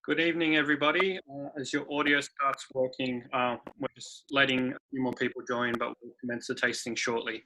Good evening, everybody. As your audio starts working, we're just letting a few more people join, but we'll commence the tasting shortly.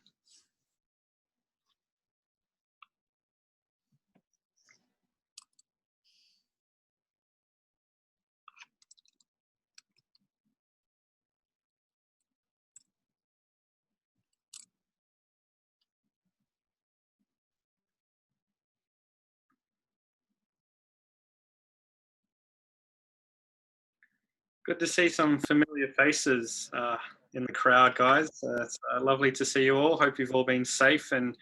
Good to see some familiar faces in the crowd, guys. It's lovely to see you all. Hope you've all been safe and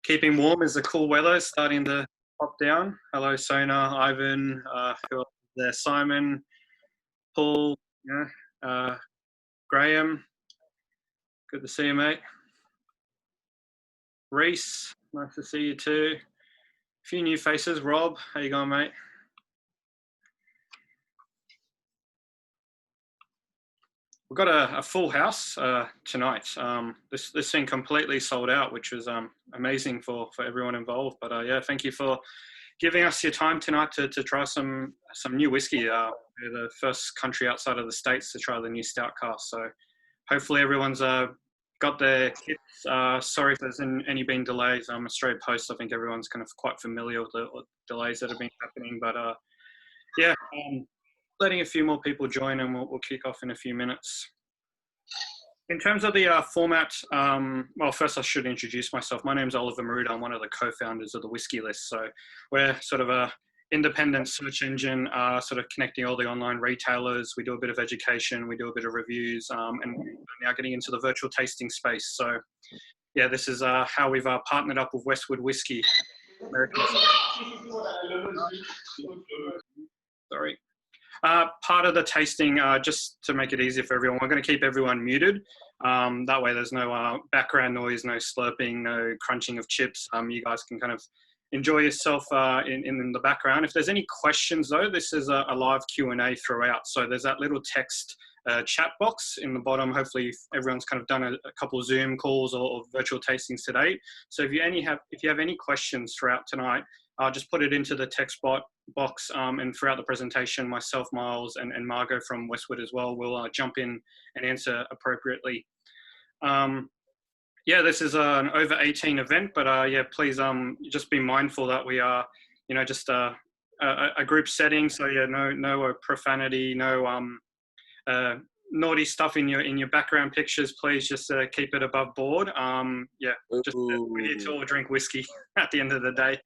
keeping warm as the cool weather is starting to pop down. Hello, Sona, Ivan, who else is there? Simon, Paul, Graham. Good to see you, mate. Reese, nice to see you too. A few new faces. Rob, how you going, mate? We've got a full house tonight. This thing completely sold out, which was amazing for everyone involved. But yeah, thank you for giving us your time tonight to try some new whiskey. We're the first country outside of the States to try the new stout cask. So hopefully everyone's got their kits. Sorry if there's any been delays. Australia Post, I think everyone's kind of quite familiar with the delays that have been happening. But yeah, letting a few more people join and we'll kick off in a few minutes. In terms of the format, well, first I should introduce myself. My name's Oliver Maruda. I'm one of the co-founders of the Whiskey List. So we're sort of a independent search engine, sort of connecting all the online retailers. We do a bit of education, we do a bit of reviews, and we're now getting into the virtual tasting space. So yeah, this is how we've partnered up with Westwood Whiskey. Sorry. Part of the tasting, just to make it easier for everyone, we're going to keep everyone muted. That way there's no background noise, no slurping, no crunching of chips. You guys can kind of enjoy yourself in the background. If there's any questions though, this is a live Q&A throughout. So there's that little text chat box in the bottom. Hopefully everyone's kind of done a couple of Zoom calls or virtual tastings today. So if you have any questions throughout tonight, just put it into the text box, and throughout the presentation, myself, Miles, and Margot from Westwood as well will jump in and answer appropriately. Yeah, this is an over 18 event, but yeah, please just be mindful that we are, just a group setting. So yeah, no profanity, no naughty stuff in your background pictures. Please just keep it above board. Yeah, just we're here to all drink whiskey at the end of the day.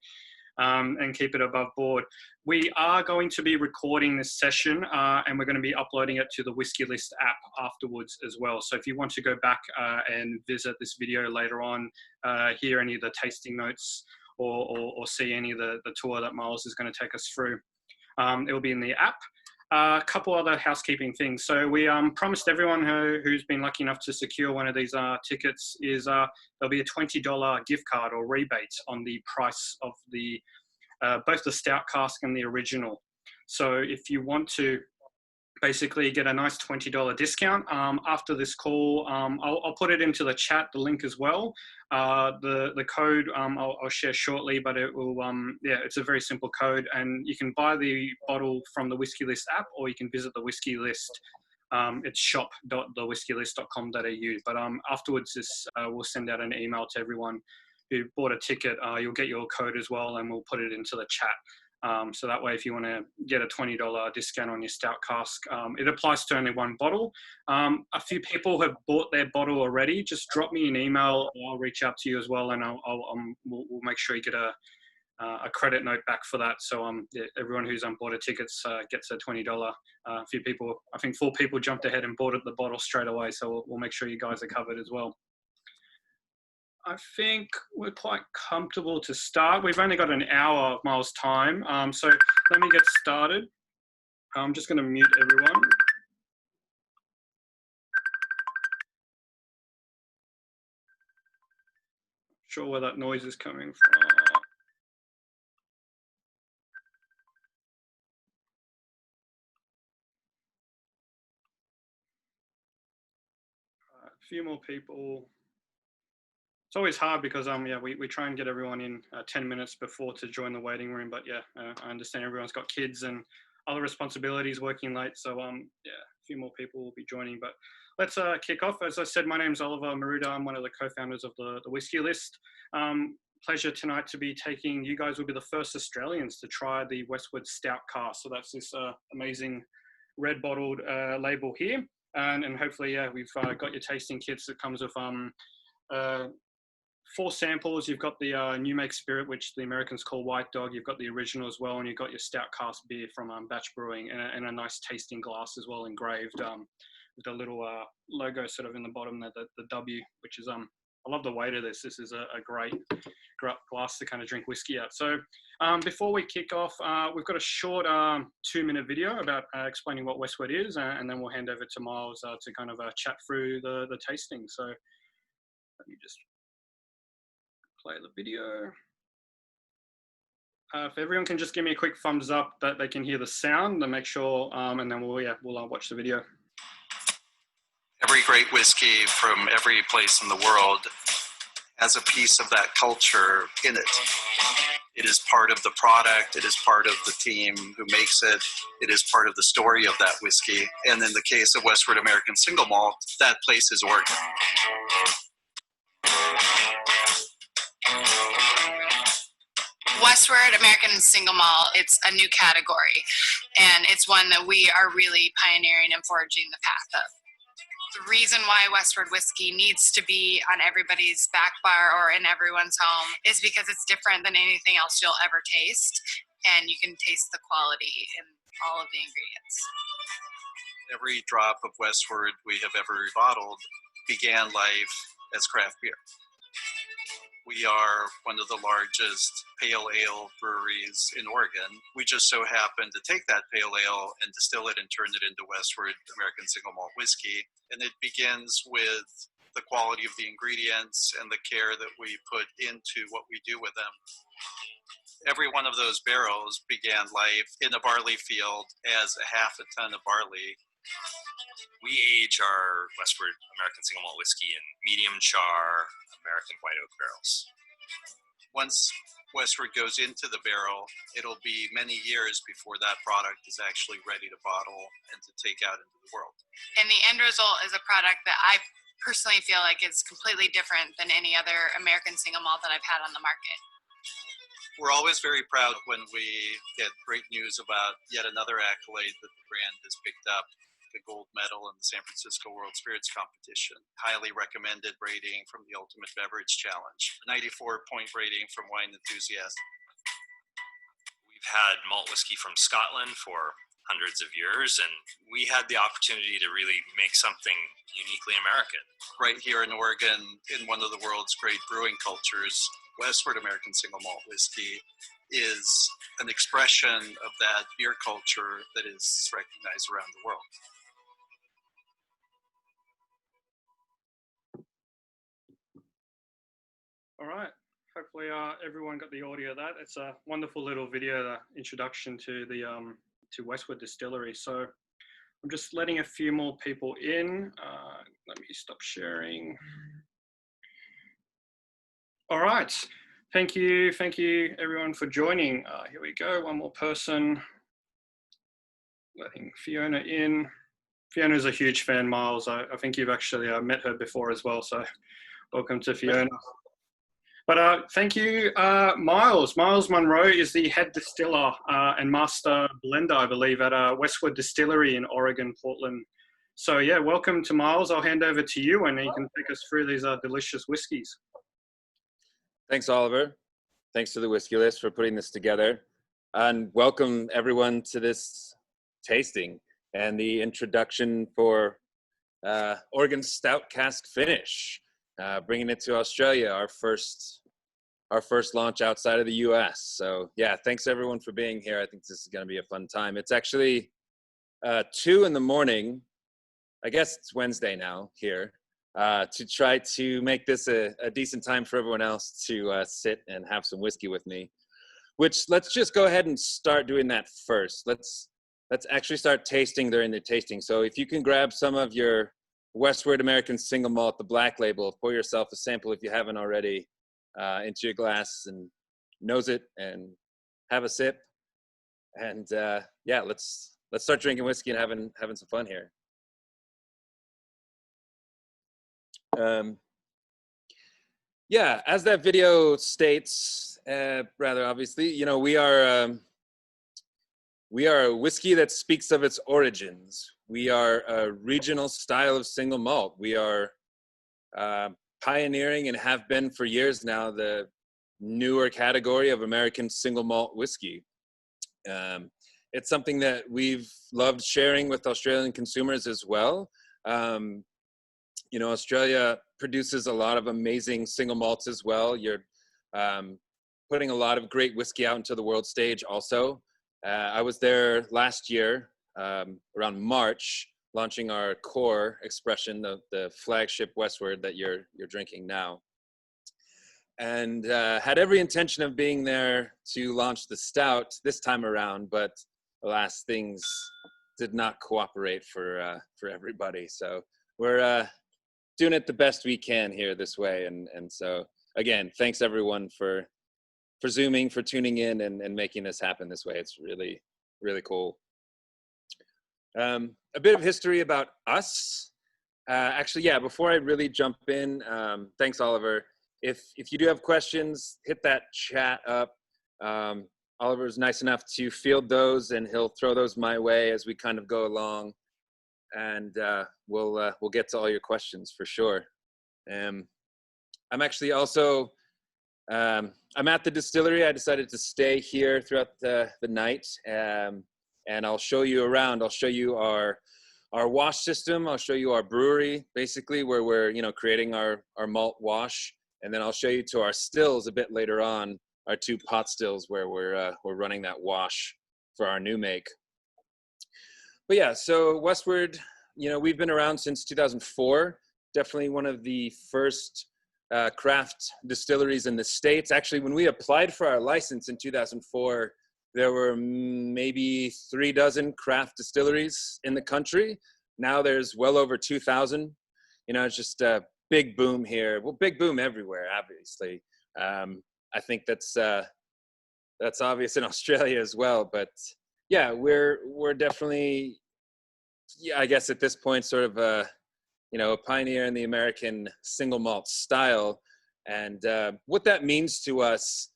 And keep it above board. We are going to be recording this session and we're going to be uploading it to the Whiskey List app afterwards as well. So if you want to go back and visit this video later on, hear any of the tasting notes or see any of the tour that Miles is going to take us through, it will be in the app. A couple other housekeeping things. So we promised everyone who's been lucky enough to secure one of these tickets is there'll be a $20 gift card or rebate on the price of the both the stout cask and the original. So if you want to basically get a nice $20 discount after this call, I'll put it into the chat, the link as well. The code I'll share shortly, but it will yeah, it's a very simple code, and you can buy the bottle from the Whiskey List app, or you can visit the Whiskey List. It's shop.thewhiskeylist.com.au. But afterwards, we'll send out an email to everyone who bought a ticket. You'll get your code as well, and we'll put it into the chat. So that way, if you want to get a $20 discount on your stout cask, it applies to only one bottle. A few people have bought their bottle already. Just drop me an email. I'll reach out to you as well, and we'll make sure you get a credit note back for that. So yeah, everyone who's bought a tickets gets a $20. A few people, I think 4 people jumped ahead and bought the bottle straight away. So we'll make sure you guys are covered as well. I think we're quite comfortable to start. We've only got an hour of Miles' time, so let me get started. I'm just going to mute everyone. Not sure where that noise is coming from. A few more people. It's always hard because yeah, we try and get everyone in 10 minutes before to join the waiting room, but yeah, I understand everyone's got kids and other responsibilities, working late. So yeah, a few more people will be joining. But let's kick off. As I said, my name's Oliver Maruda. I'm one of the co-founders of the Whiskey List. Pleasure tonight to be taking, you guys will be the first Australians to try the Westward Stout Cask. So that's this amazing red bottled label here. And hopefully, yeah, we've got your tasting kits that comes with 4 samples. You've got the new make spirit, which the Americans call White Dog. You've got the original as well, and you've got your stout cask beer from Batch Brewing, and a nice tasting glass as well, engraved with a little logo sort of in the bottom there, the W, which is I love the weight of this. This is a great glass to kind of drink whiskey out. So before we kick off, we've got a short 2-minute video about explaining what Westward is, and then we'll hand over to Miles to kind of chat through the tasting. So let me just play the video. If everyone can just give me a quick thumbs up that they can hear the sound, then make sure, and then we'll watch the video. Every great whiskey from every place in the world has a piece of that culture in it. It is part of the product, it is part of the team who makes it, it is part of the story of that whiskey. And in the case of Westward American Single Malt, that place is Oregon. Westward American Single Malt, it's a new category, and it's one that we are really pioneering and forging the path of. The reason why Westward whiskey needs to be on everybody's back bar or in everyone's home is because it's different than anything else you'll ever taste, and you can taste the quality in all of the ingredients. Every drop of Westward we have ever bottled began life as craft beer. We are one of the largest pale ale breweries in Oregon. We just so happen to take that pale ale and distill it and turn it into Westward American Single Malt whiskey. And it begins with the quality of the ingredients and the care that we put into what we do with them. Every one of those barrels began life in a barley field as a half a ton of barley. We age our Westward American Single Malt whiskey in medium char American white oak barrels. Once Westward goes into the barrel, it'll be many years before that product is actually ready to bottle and to take out into the world. And the end result is a product that I personally feel like is completely different than any other American single malt that I've had on the market. We're always very proud when we get great news about yet another accolade that the brand has picked up. The gold medal in the San Francisco World Spirits Competition. Highly recommended rating from the Ultimate Beverage Challenge. 94-point rating from Wine Enthusiast. We've had malt whiskey from Scotland for hundreds of years, and we had the opportunity to really make something uniquely American. Right here in Oregon, in one of the world's great brewing cultures, Westward American Single Malt whiskey is an expression of that beer culture that is recognized around the world. All right. Hopefully everyone got the audio of that. It's a wonderful little video, the introduction to the to Westward Distillery. So I'm just letting a few more people in. Let me stop sharing. All right. Thank you everyone for joining. Here we go. One more person. Letting Fiona in. Fiona's a huge fan, Miles. I think you've actually met her before as well. So welcome to Fiona. But thank you, Miles. Miles Monroe is the head distiller and master blender, I believe, at Westward Distillery in Oregon, Portland. So yeah, welcome to Miles. I'll hand over to you and you can take us through these delicious whiskeys. Thanks, Oliver. Thanks to the Whiskey List for putting this together. And welcome everyone to this tasting and the introduction for Oregon Stout Cask Finish. Bringing it to Australia, our first launch outside of the US. So yeah, thanks everyone for being here. I think this is going to be a fun time. It's actually 2 in the morning. I guess it's Wednesday now here, to try to make this a decent time for everyone else to sit and have some whiskey with me, which let's just go ahead and start doing that first. Let's actually start tasting during the tasting. So if you can grab some of your Westward American Single Malt, the black label, pour yourself a sample if you haven't already into your glass and nose it and have a sip. And yeah, let's start drinking whiskey and having some fun here. Yeah, as that video states, rather obviously, you know, we are a whiskey that speaks of its origins. We are a regional style of single malt. We are pioneering and have been for years now the newer category of American single malt whiskey. It's something that we've loved sharing with Australian consumers as well. You know, Australia produces a lot of amazing single malts as well. You're putting a lot of great whiskey out into the world stage also. I was there last year, around March, launching our core expression, the flagship Westward that you're drinking now. And had every intention of being there to launch the stout this time around, but alas, things did not cooperate for everybody. So we're doing it the best we can here this way. And so again, thanks everyone for Zooming, for tuning in and making this happen this way. It's really, really cool. A bit of history about us. Actually, yeah, before I really jump in, thanks, Oliver. If you do have questions, hit that chat up. Oliver's nice enough to field those, and he'll throw those my way as we kind of go along. And we'll get to all your questions for sure. I'm actually also, I'm at the distillery. I decided to stay here throughout the night, and I'll show you around. I'll show you our wash system. I'll show you our brewery, basically, where we're, you know, creating our malt wash. And then I'll show you to our stills a bit later on, our 2 pot stills where we're running that wash for our new make. But yeah, so Westward, you know, we've been around since 2004. Definitely one of the first craft distilleries in the States. Actually, when we applied for our license in 2004, there were maybe 3 dozen craft distilleries in the country. Now there's well over 2,000. You know, it's just a big boom here. Well, big boom everywhere, obviously. I think that's obvious in Australia as well. But yeah, we're definitely, yeah, I guess at this point, sort of a pioneer in the American single malt style. And what that means to us,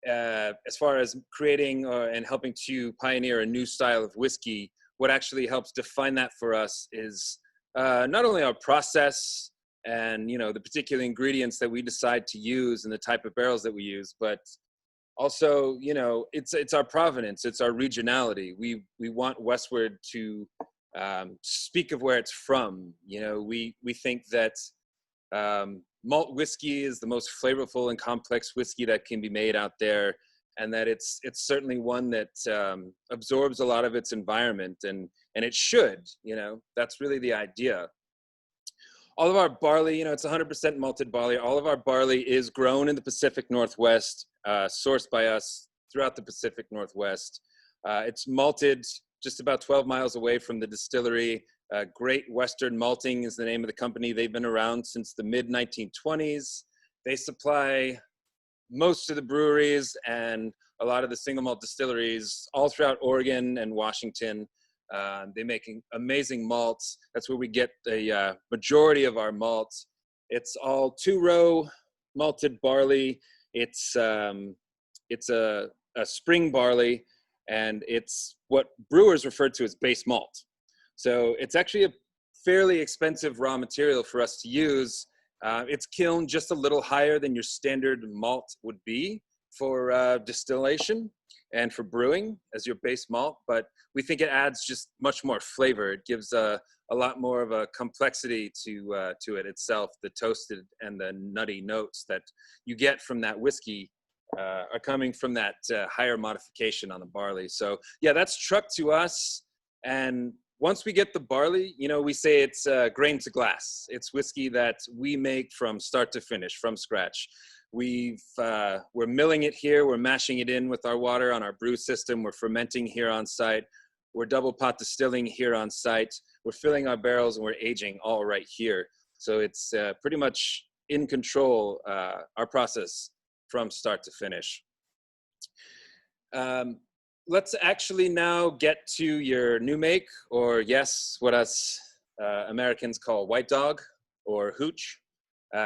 as far as creating and helping to pioneer a new style of whiskey, what actually helps define that for us is not only our process and, you know, the particular ingredients that we decide to use and the type of barrels that we use, but also, you know, it's our provenance, it's our regionality. We want Westward to speak of where it's from. You know, we think that malt whiskey is the most flavorful and complex whiskey that can be made out there, and that it's certainly one that absorbs a lot of its environment, and it should. You know, that's really the idea. All of our barley, you know, it's 100% malted barley. All of our barley is grown in the Pacific Northwest, sourced by us throughout the Pacific Northwest. It's malted just about 12 miles away from the distillery. Great Western Malting is the name of the company. They've been around since the mid-1920s. They supply most of the breweries and a lot of the single malt distilleries all throughout Oregon and Washington. They make amazing malts. That's where we get the majority of our malts. It's all 2-row malted barley. It's a spring barley, and it's what brewers refer to as base malt. So it's actually a fairly expensive raw material for us to use. It's kilned just a little higher than your standard malt would be for distillation and for brewing as your base malt, but we think it adds just much more flavor. It gives a lot more of a complexity to it itself. The toasted and the nutty notes that you get from that whiskey are coming from that higher modification on the barley. So yeah, that's trucked to us. And once we get the barley, you know, we say it's grain to glass. It's whiskey that we make from start to finish, from scratch. We're milling it here. We're mashing it in with our water on our brew system. We're fermenting here on site. We're double pot distilling here on site. We're filling our barrels and we're aging all right here. So it's pretty much in control, our process from start to finish. let's actually now get to your new make, or yes, what us Americans call white dog or hooch.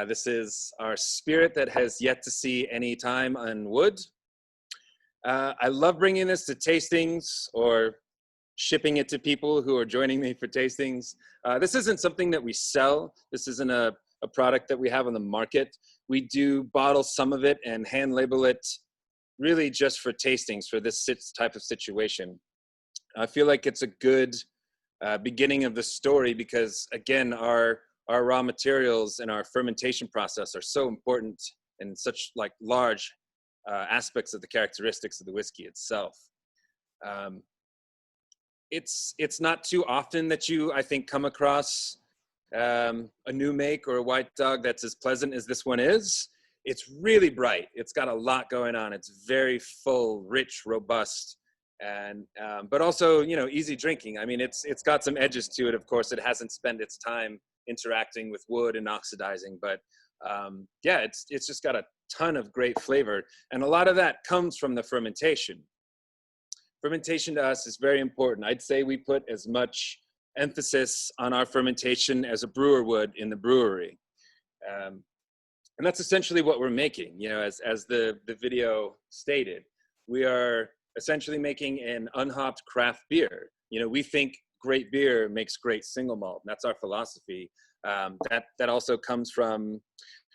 This is our spirit that has yet to see any time on wood. I love bringing this to tastings or shipping it to people who are joining me for tastings. This isn't something that we sell. This isn't a product that we have on the market. We do bottle some of it and hand label it really just for tastings for this type of situation. I feel like it's a good beginning of the story because, again, our raw materials and our fermentation process are so important and such like large aspects of the characteristics of the whiskey itself. It's not too often that you, I think, come across a new make or a white dog that's as pleasant as this one is. It's really bright. It's got a lot going on. It's very full, rich, robust, and but also, you know, easy drinking. I mean, it's got some edges to it. Of course, it hasn't spent its time interacting with wood and oxidizing, but yeah, it's just got a ton of great flavor, and a lot of that comes from the fermentation. Fermentation to us is very important. I'd say we put as much emphasis on our fermentation as a brewer would in the brewery. And that's essentially what we're making. You know, as the video stated, we are essentially making an unhopped craft beer. You know, we think great beer makes great single malt. And that's our philosophy. That also comes from,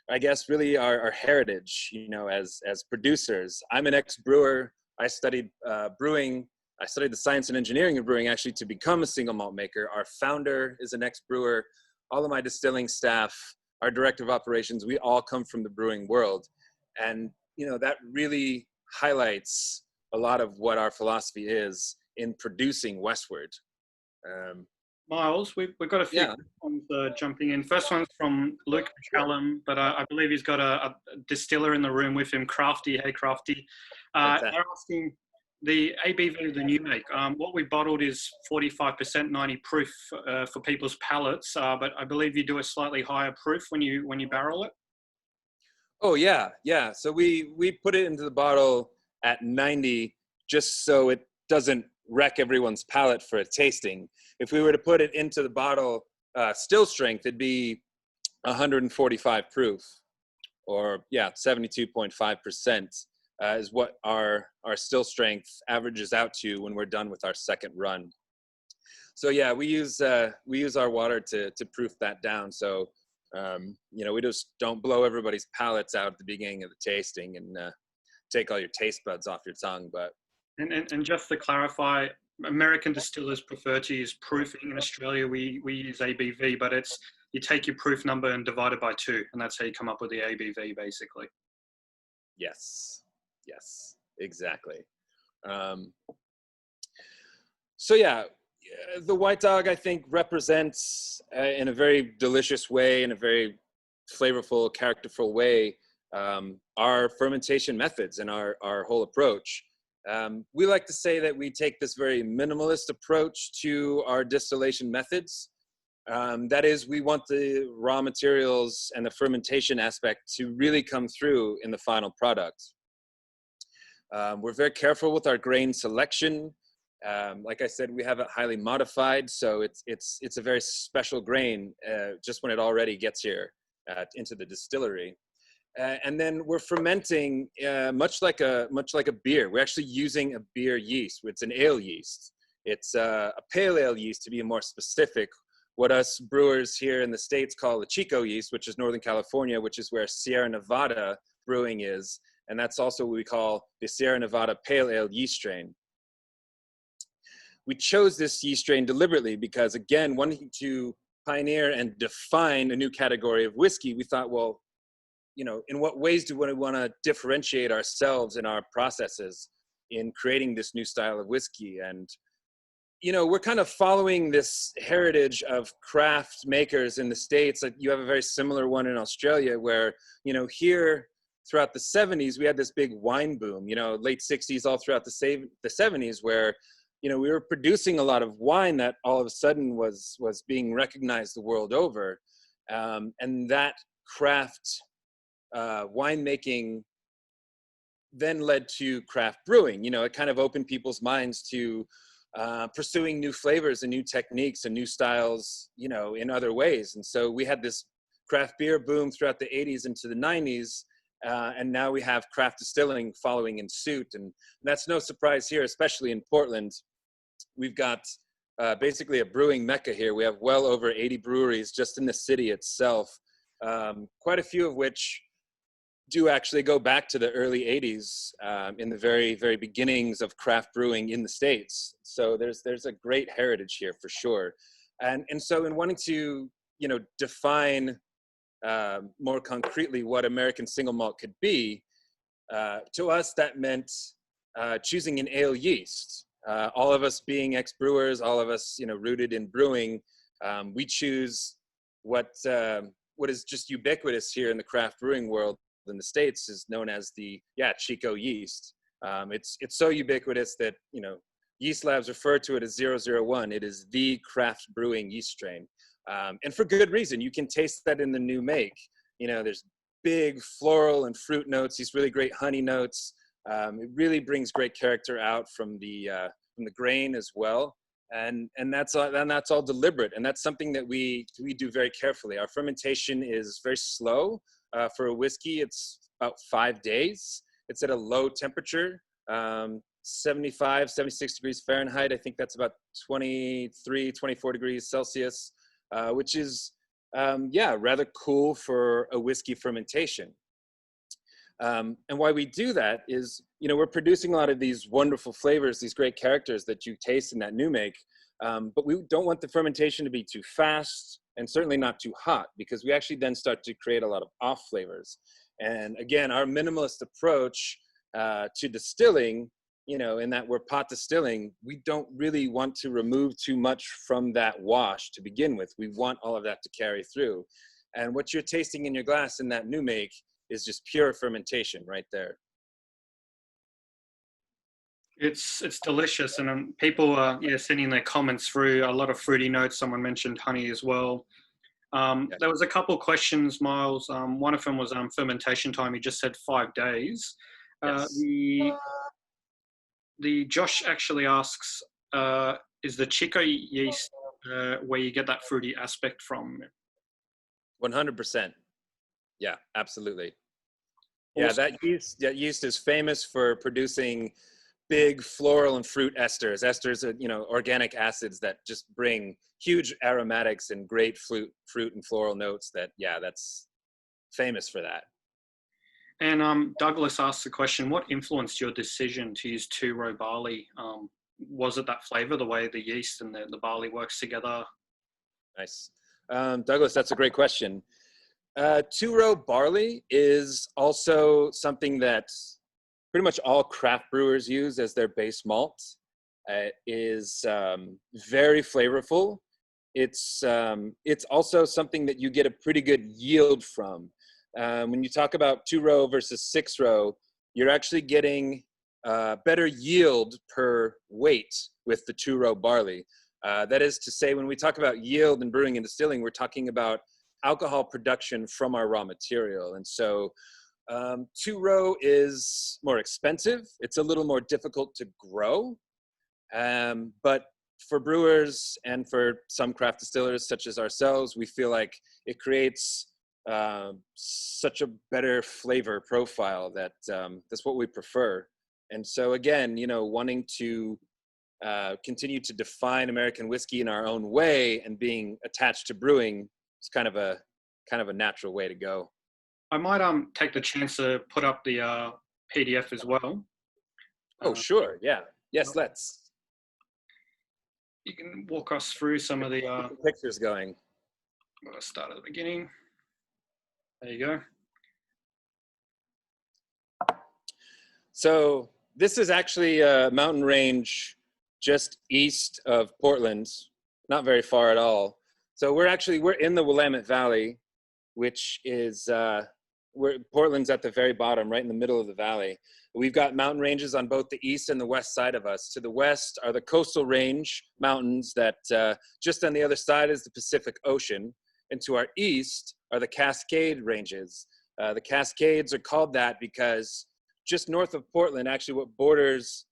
I guess, really our heritage, you know, as producers. I'm an ex-brewer. I studied brewing. I studied the science and engineering of brewing actually to become a single malt maker. Our founder is an ex-brewer. All of my distilling staff, our director of operations, we all come from the brewing world. And, you know, that really highlights a lot of what our philosophy is in producing Westward. Miles, we've got a few ones jumping in. First one's from Luke McCallum, but I believe he's got a distiller in the room with him, Crafty. Hey, Crafty. They're asking the ABV of the new make. What we bottled is 45% 90 proof for people's palates, but I believe you do a slightly higher proof when you barrel it. Oh yeah, yeah. So we put it into the bottle at 90 just so it doesn't wreck everyone's palate for a tasting. If we were to put it into the bottle still strength, it'd be 145 proof, or yeah, 72.5%. Is what our still strength averages out to when we're done with our second run. So yeah, we use our water to proof that down. So you know, we just don't blow everybody's palates out at the beginning of the tasting and take all your taste buds off your tongue. But and just to clarify, American distillers prefer to use proofing. In Australia, we use ABV, but it's you take your proof number and divide it by 2, and that's how you come up with the ABV, basically. Yes, exactly. So yeah, the white dog, I think, represents in a very delicious way, in a very flavorful, characterful way, our fermentation methods and our whole approach. We like to say that we take this very minimalist approach to our distillation methods. That is, we want the raw materials and the fermentation aspect to really come through in the final product. We're very careful with our grain selection. Like I said, we have it highly modified, so it's a very special grain just when it already gets here into the distillery. And then we're fermenting much like a beer. We're actually using a beer yeast. It's an ale yeast. It's a pale ale yeast, to be more specific. What us brewers here in the States call the Chico yeast, which is Northern California, which is where Sierra Nevada brewing is. And that's also what we call the Sierra Nevada Pale Ale yeast strain. We chose this yeast strain deliberately because, again, wanting to pioneer and define a new category of whiskey, we thought, well, you know, in what ways do we want to differentiate ourselves in our processes in creating this new style of whiskey? And, you know, we're kind of following this heritage of craft makers in the States. Like, you have a very similar one in Australia where, you know, here throughout the 70s, we had this big wine boom, you know, late 60s, all throughout the 70s, where, you know, we were producing a lot of wine that all of a sudden was being recognized the world over. And that craft winemaking then led to craft brewing. You know, it kind of opened people's minds to pursuing new flavors and new techniques and new styles, you know, in other ways. And so we had this craft beer boom throughout the 80s into the 90s. And now we have craft distilling following in suit. And that's no surprise here, especially in Portland. We've got basically a brewing mecca here. We have well over 80 breweries just in the city itself, quite a few of which do actually go back to the early 80s, in the very, very beginnings of craft brewing in the States. So there's a great heritage here for sure. And so in wanting to, you know, define more concretely what American single malt could be, to us that meant choosing an ale yeast. All of us being ex-brewers, all of us, you know, rooted in brewing, we choose what is just ubiquitous here in the craft brewing world in the States is known as the Chico yeast. It's so ubiquitous that, you know, yeast labs refer to it as 001. It is the craft brewing yeast strain, and for good reason. You can taste that in the new make. You know, there's big floral and fruit notes, these really great honey notes. It really brings great character out from the grain as well, and that's all deliberate, and that's something that we do very carefully. Our fermentation is very slow. For a whiskey, it's about 5 days. It's at a low temperature, 75, 76 degrees Fahrenheit. I think that's about 23, 24 degrees Celsius, which is, rather cool for a whiskey fermentation. And why we do that is, you know, we're producing a lot of these wonderful flavors, these great characters that you taste in that new make, but we don't want the fermentation to be too fast and certainly not too hot, because we actually then start to create a lot of off flavors. And again, our minimalist approach to distilling, you know, in that we're pot distilling, we don't really want to remove too much from that wash to begin with. We want all of that to carry through. And what you're tasting in your glass in that new make is just pure fermentation right there. It's delicious, and people are sending their comments through. A lot of fruity notes. Someone mentioned honey as well. There was a couple questions, Miles. One of them was fermentation time. You just said 5 days. Yes. The Josh actually asks, is the Chico yeast where you get that fruity aspect from? 100%. Yeah, absolutely. Awesome. Yeah, that yeast is famous for producing big floral and fruit esters. Esters are, you know, organic acids that just bring huge aromatics and great fruit and floral notes that's famous for that. And Douglas asked the question, what influenced your decision to use two-row barley? Was it that flavor, the way the yeast and the barley works together? Nice. Douglas, that's a great question. Two-row barley is also something that pretty much all craft brewers use as their base malt. It is very flavorful. It's also something that you get a pretty good yield from. When you talk about 2-row versus 6-row, you're actually getting better yield per weight with the 2-row barley. That is to say, when we talk about yield in brewing and distilling, we're talking about alcohol production from our raw material. And so 2-row is more expensive. It's a little more difficult to grow. But for brewers and for some craft distillers such as ourselves, we feel like it creates such a better flavor profile that that's what we prefer. And so again, you know, wanting to continue to define American whiskey in our own way and being attached to brewing is kind of a natural way to go. I might take the chance to put up the PDF as well. Oh, sure. Yeah. Yes, let's. You can walk us through some of the pictures going. I'll start at the beginning. There you go. So this is actually a mountain range just east of Portland, not very far at all. So we're in the Willamette Valley, which is where Portland's at the very bottom, right in the middle of the valley. We've got mountain ranges on both the east and the west side of us. To the west are the Coastal Range mountains that just on the other side is the Pacific Ocean. And to our east are the Cascade Ranges. The Cascades are called that because just north of Portland, actually what borders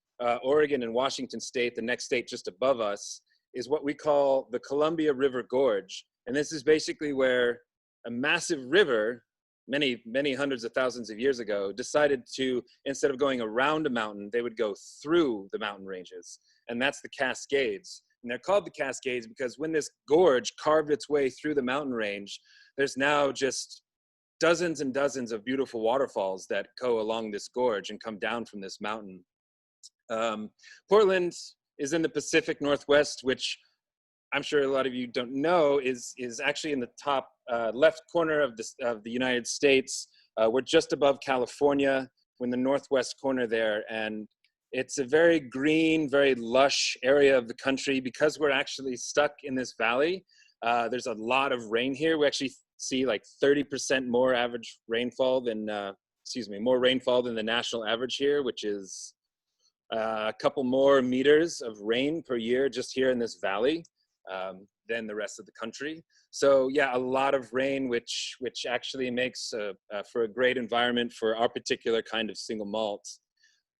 Oregon and Washington State, the next state just above us, is what we call the Columbia River Gorge. And this is basically where a massive river, many, many hundreds of thousands of years ago, decided to, instead of going around a mountain, they would go through the mountain ranges. And that's the Cascades. And they're called the Cascades because when this gorge carved its way through the mountain range, there's now just dozens and dozens of beautiful waterfalls that go along this gorge and come down from this mountain. Portland is in the Pacific Northwest, which I'm sure a lot of you don't know is actually in the top left corner of the United States. We're just above California. We're in the northwest corner there, and it's a very green, very lush area of the country. Because we're actually stuck in this valley, there's a lot of rain here. We actually see like 30% more average rainfall than, more rainfall than the national average here, which is a couple more meters of rain per year just here in this valley than the rest of the country. So yeah, a lot of rain, which actually makes for a great environment for our particular kind of single malt.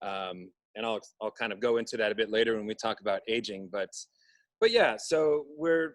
And I'll kind of go into that a bit later when we talk about aging, but yeah, so we're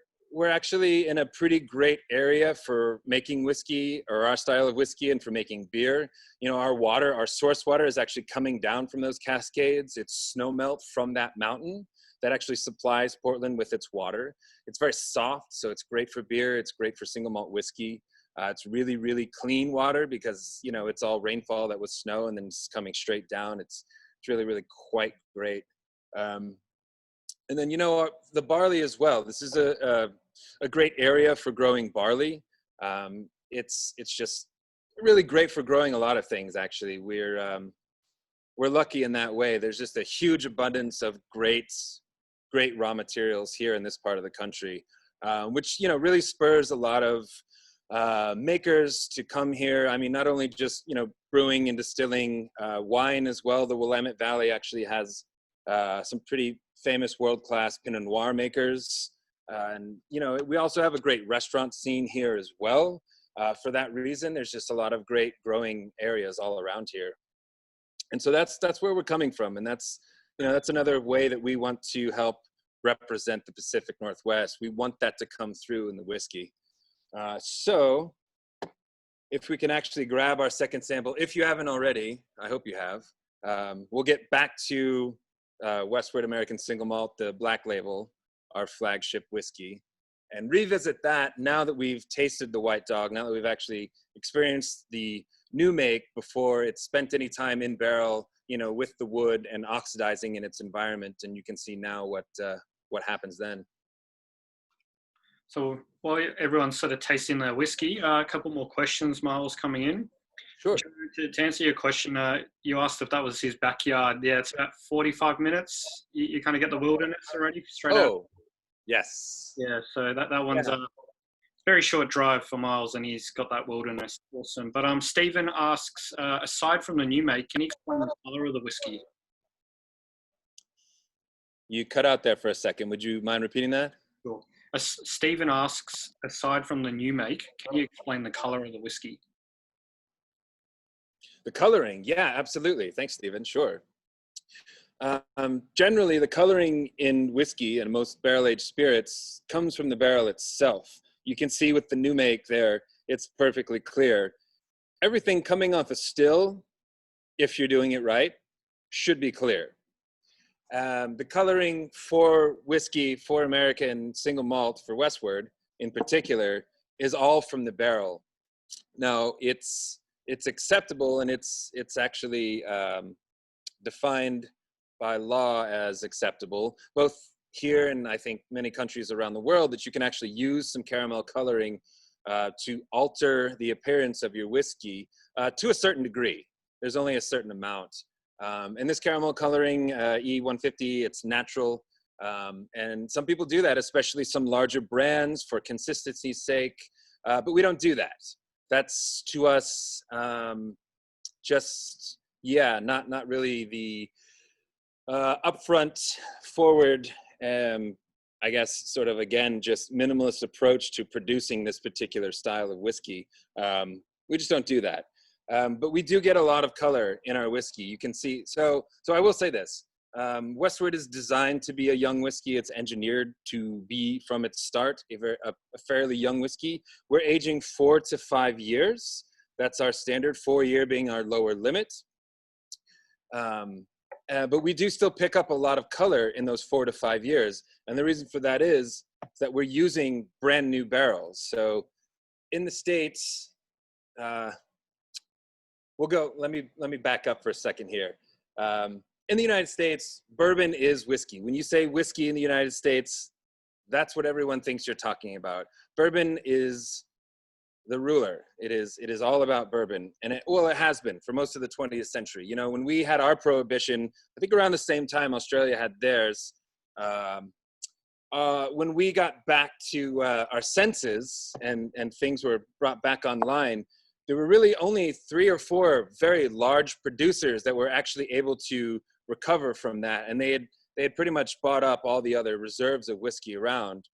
actually in a pretty great area for making whiskey, or our style of whiskey, and for making beer. You know, our source water is actually coming down from those Cascades. It's snow melt from that mountain that actually supplies Portland with its water. It's very soft, so it's great for beer. It's great for single malt whiskey. It's really, really clean water because, you know, it's all rainfall that was snow and then it's coming straight down. It's really, really quite great. And then, you know, the barley as well. This is a great area for growing barley. It's just really great for growing a lot of things, actually. We're lucky in that way. There's just a huge abundance of great raw materials here in this part of the country, which, you know, really spurs a lot of makers to come here. I mean, not only just, you know, brewing and distilling wine as well. The Willamette Valley actually has some pretty famous world-class Pinot Noir makers. And, you know, we also have a great restaurant scene here as well. For that reason, there's just a lot of great growing areas all around here. And so that's where we're coming from. And that's, you know, that's another way that we want to help represent the Pacific Northwest. We want that to come through in the whiskey. So if we can actually grab our second sample, if you haven't already, I hope you have, we'll get back to Westward American Single Malt, the Black Label, our flagship whiskey, and revisit that now that we've tasted the White Dog, now that we've actually experienced the new make before it's spent any time in barrel, you know, with the wood and oxidizing in its environment. And you can see now what happens then. So while everyone's sort of tasting their whiskey, a couple more questions, Miles, coming in. Sure. To answer your question, you asked if that was his backyard. Yeah, it's about 45 minutes. You kind of get the wilderness already straight out. Oh, yes. Yeah, so that one's a very short drive for Miles, and he's got that wilderness. Awesome. But Stephen asks, aside from the new make, can you explain the color of the whiskey? You cut out there for a second. Would you mind repeating that? Sure. Stephen asks, aside from the new make, can you explain the color of the whiskey? The coloring, yeah, absolutely. Thanks, Stephen. Sure. Generally, the coloring in whiskey and most barrel-aged spirits comes from the barrel itself. You can see with the new make there, it's perfectly clear. Everything coming off a still, if you're doing it right, should be clear. The coloring for whiskey, for American single malt, for Westward in particular, is all from the barrel. Now, it's acceptable, and it's actually defined by law as acceptable, both here and I think many countries around the world, that you can actually use some caramel coloring to alter the appearance of your whiskey to a certain degree. There's only a certain amount. And this caramel coloring, E150, it's natural. And some people do that, especially some larger brands for consistency's sake, but we don't do that. That's to us just, yeah, not really the upfront, forward, I guess, sort of, again, just minimalist approach to producing this particular style of whiskey. We just don't do that. But we do get a lot of color in our whiskey. You can see, so I will say this, Westward is designed to be a young whiskey. It's engineered to be, from its start, a fairly young whiskey. We're aging 4 to 5 years. That's our standard, 4-year being our lower limit. But we do still pick up a lot of color in those 4 to 5 years. And the reason for that is that we're using brand new barrels. So in the States, let me back up for a second here. In the United States, bourbon is whiskey. When you say whiskey in the United States, that's what everyone thinks you're talking about. Bourbon is the ruler. It is all about bourbon. And it has been for most of the 20th century. You know, when we had our prohibition, I think around the same time Australia had theirs, when we got back to our senses and things were brought back online, there were really only 3 or 4 very large producers that were actually able to recover from that. And they had pretty much bought up all the other reserves of whiskey around.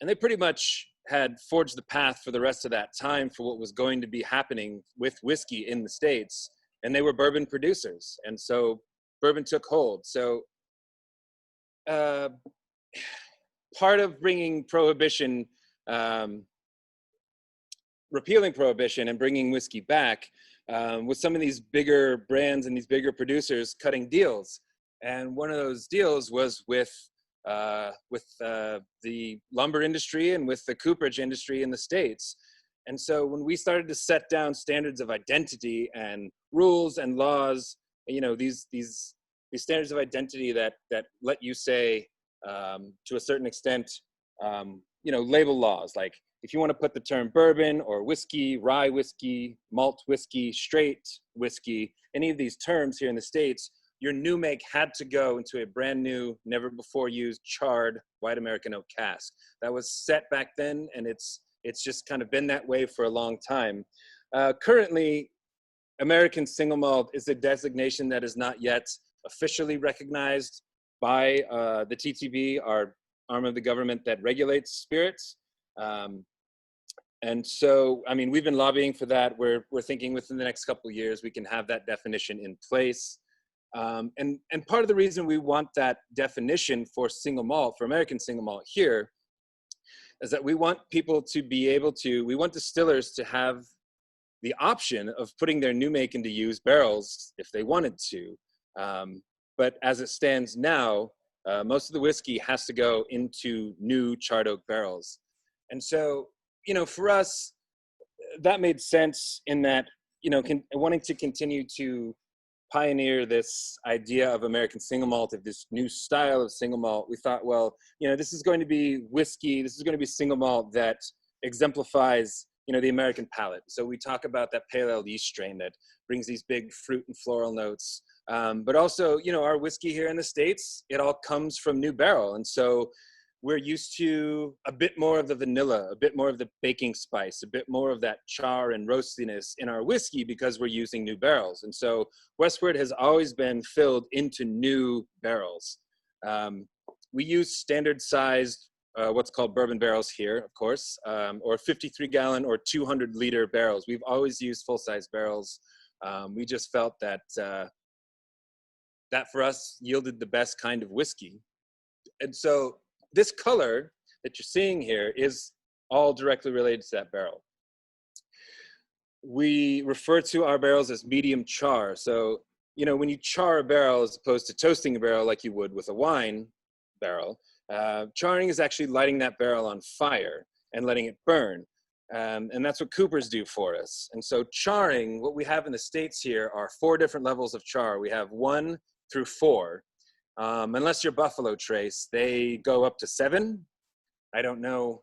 And they pretty much had forged the path for the rest of that time for what was going to be happening with whiskey in the States. And they were bourbon producers. And so bourbon took hold. So part of bringing prohibition, repealing prohibition and bringing whiskey back with some of these bigger brands and these bigger producers cutting deals. And one of those deals was with the lumber industry and with the cooperage industry in the States. And so when we started to set down standards of identity and rules and laws, you know, these standards of identity that let you say, to a certain extent, you know, label laws, like if you want to put the term bourbon or whiskey, rye whiskey, malt whiskey, straight whiskey, any of these terms here in the States, your new make had to go into a brand new, never before used, charred white American oak cask. That was set back then, and it's just kind of been that way for a long time. Currently, American single malt is a designation that is not yet officially recognized by the TTB, our arm of the government that regulates spirits. And so, I mean, we've been lobbying for that. We're thinking within the next couple of years, we can have that definition in place. And part of the reason we want that definition for single malt, for American single malt here, is that we want people to be able to, we want distillers to have the option of putting their new make into used barrels if they wanted to. But as it stands now, most of the whiskey has to go into new charred oak barrels. And so, you know, for us, that made sense in that, you know, wanting to continue to pioneer this idea of American single malt, of this new style of single malt. We thought, well, you know, this is going to be whiskey, this is going to be single malt that exemplifies, you know, the American palate. So we talk about that pale ale yeast strain that brings these big fruit and floral notes. But also, you know, our whiskey here in the States, it all comes from new barrel. And so we're used to a bit more of the vanilla, a bit more of the baking spice, a bit more of that char and roastiness in our whiskey because we're using new barrels. And so Westward has always been filled into new barrels. We use standard sized, what's called bourbon barrels here, of course, or 53-gallon or 200-liter barrels. We've always used full-size barrels. We just felt that that for us yielded the best kind of whiskey. And so this color that you're seeing here is all directly related to that barrel. We refer to our barrels as medium char. So, you know, when you char a barrel as opposed to toasting a barrel like you would with a wine barrel, charring is actually lighting that barrel on fire and letting it burn. And that's what coopers do for us. And so charring, what we have in the States here are 4 different levels of char. We have 1 through 4. Unless you're Buffalo Trace, they go up to 7. I don't know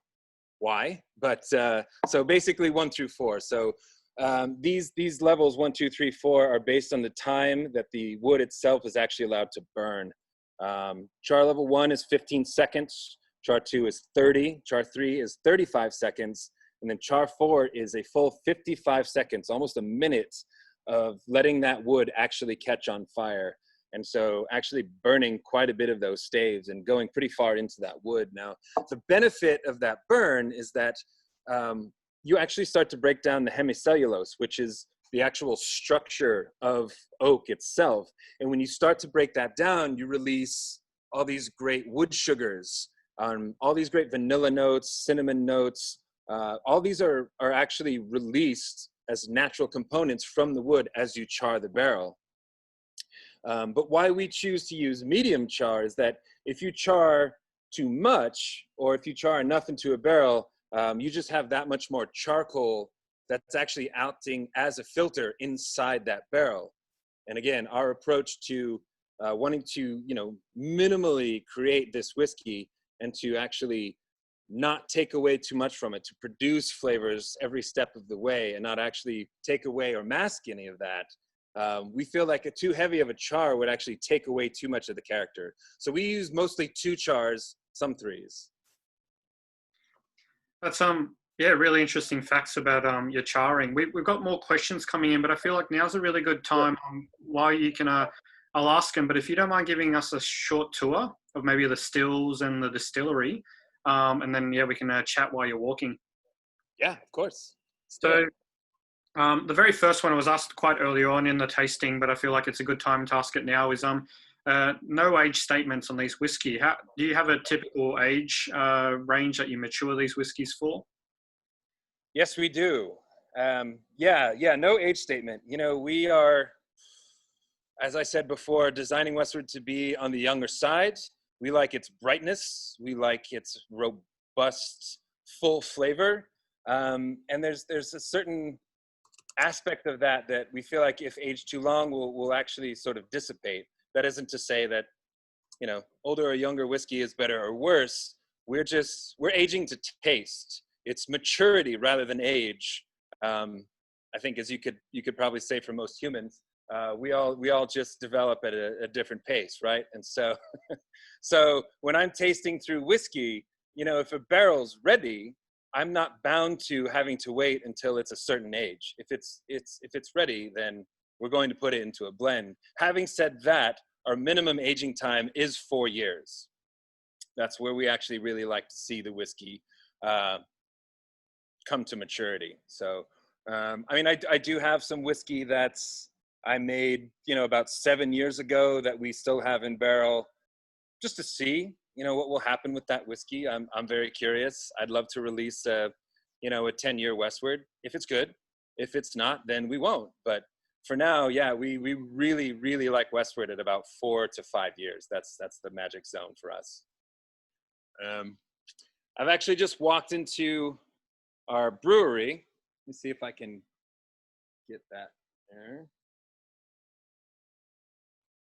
why, but so basically 1 through 4. So these levels 1, 2, 3, 4 are based on the time that the wood itself is actually allowed to burn. Char level 1 is 15 seconds. Char 2 is 30. Char 3 is 35 seconds. And then char 4 is a full 55 seconds, almost a minute of letting that wood actually catch on fire. And so actually burning quite a bit of those staves and going pretty far into that wood. Now, the benefit of that burn is that you actually start to break down the hemicellulose, which is the actual structure of oak itself. And when you start to break that down, you release all these great wood sugars, all these great vanilla notes, cinnamon notes. All these are actually released as natural components from the wood as you char the barrel. But why we choose to use medium char is that if you char too much, or if you char enough into a barrel, you just have that much more charcoal that's actually acting as a filter inside that barrel. And again, our approach to wanting to, minimally create this whiskey and to actually not take away too much from it, to produce flavors every step of the way and not actually take away or mask any of that. We feel like a too heavy of a char would actually take away too much of the character. So we use mostly 2 chars, some 3s. That's yeah, really interesting facts about your charring. We've got more questions coming in, but I feel like now's a really good time. While you can, I'll ask them. But if you don't mind giving us a short tour of maybe the stills and the distillery, and then yeah, we can chat while you're walking. Yeah, of course. So the very first one was asked quite early on in the tasting, but I feel like it's a good time to ask it now. Is no age statements on these whiskey. Do you have a typical age range that you mature these whiskeys for? Yes, we do. No age statement. We are, as I said before, designing Westward to be on the younger side. We like its brightness. We like its robust, full flavor. And there's a certain aspect of that we feel like if aged too long will actually sort of dissipate. That isn't to say that, older or younger whiskey is better or worse. We're aging to taste. It's maturity rather than age. I think, as you could probably say for most humans, we all just develop at a different pace, right? And so, so when I'm tasting through whiskey, if a barrel's ready, I'm not bound to having to wait until it's a certain age. If it's ready, then we're going to put it into a blend. Having said that, our minimum aging time is 4 years. That's where we actually really like to see the whiskey come to maturity. So, I do have some whiskey that's I made, about 7 years ago that we still have in barrel, just to see, what will happen with that whiskey. I'm very curious. I'd love to release a 10-year Westward if it's good. If it's not, then we won't. But for now, yeah, we really, really like Westward at about 4 to 5 years. That's the magic zone for us. I've actually just walked into our brewery. Let me see if I can get that there.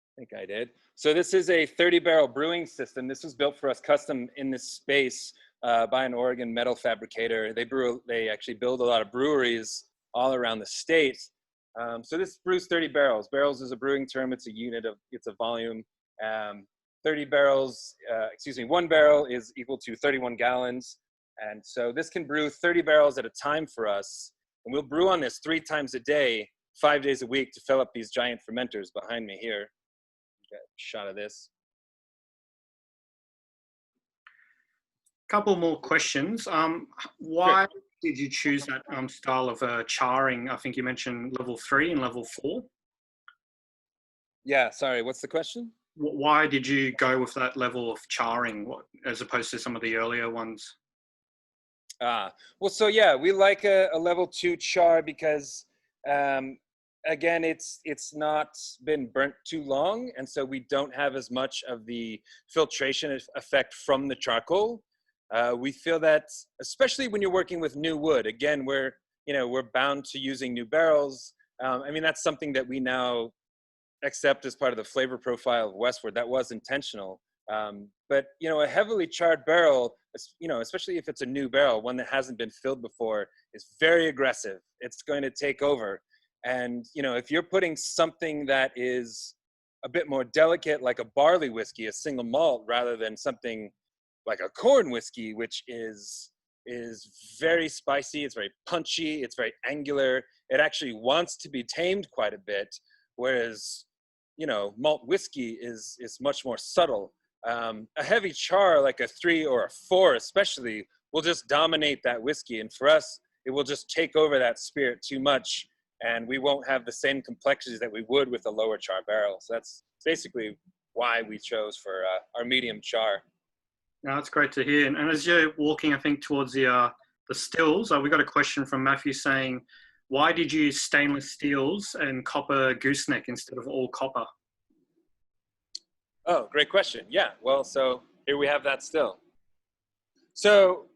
I think I did. So this is a 30-barrel brewing system. This was built for us custom in this space by an Oregon metal fabricator. They actually build a lot of breweries all around the state. So this brews 30 barrels. Barrels is a brewing term. It's a volume. 30 barrels, 1 barrel is equal to 31 gallons. And so this can brew 30 barrels at a time for us. And we'll brew on this 3 times a day, 5 days a week to fill up these giant fermenters behind me here. Get a shot of this. Couple more questions. Why did you choose that style of charring? I think you mentioned level 3 and level 4. Yeah, sorry, what's the question? Why did you go with that level of charring as opposed to some of the earlier ones? Well, so yeah, we like a level 2 char because, again, it's not been burnt too long, and so we don't have as much of the filtration effect from the charcoal. We feel that, especially when you're working with new wood, again, we're bound to using new barrels. That's something that we now accept as part of the flavor profile of Westward. That was intentional. But a heavily charred barrel, especially if it's a new barrel, one that hasn't been filled before, is very aggressive. It's going to take over. And, if you're putting something that is a bit more delicate, like a barley whiskey, a single malt, rather than something like a corn whiskey, which is very spicy, it's very punchy, it's very angular. It actually wants to be tamed quite a bit, whereas, malt whiskey is much more subtle. A heavy char like a 3 or a 4 especially will just dominate that whiskey. And for us, it will just take over that spirit too much, and we won't have the same complexities that we would with a lower char barrel. So that's basically why we chose for our medium char. No, that's great to hear. And as you're walking, I think, towards the stills, we got a question from Matthew saying, why did you use stainless steels and copper gooseneck instead of all copper? Oh, great question. Yeah, well, so here we have that still. So,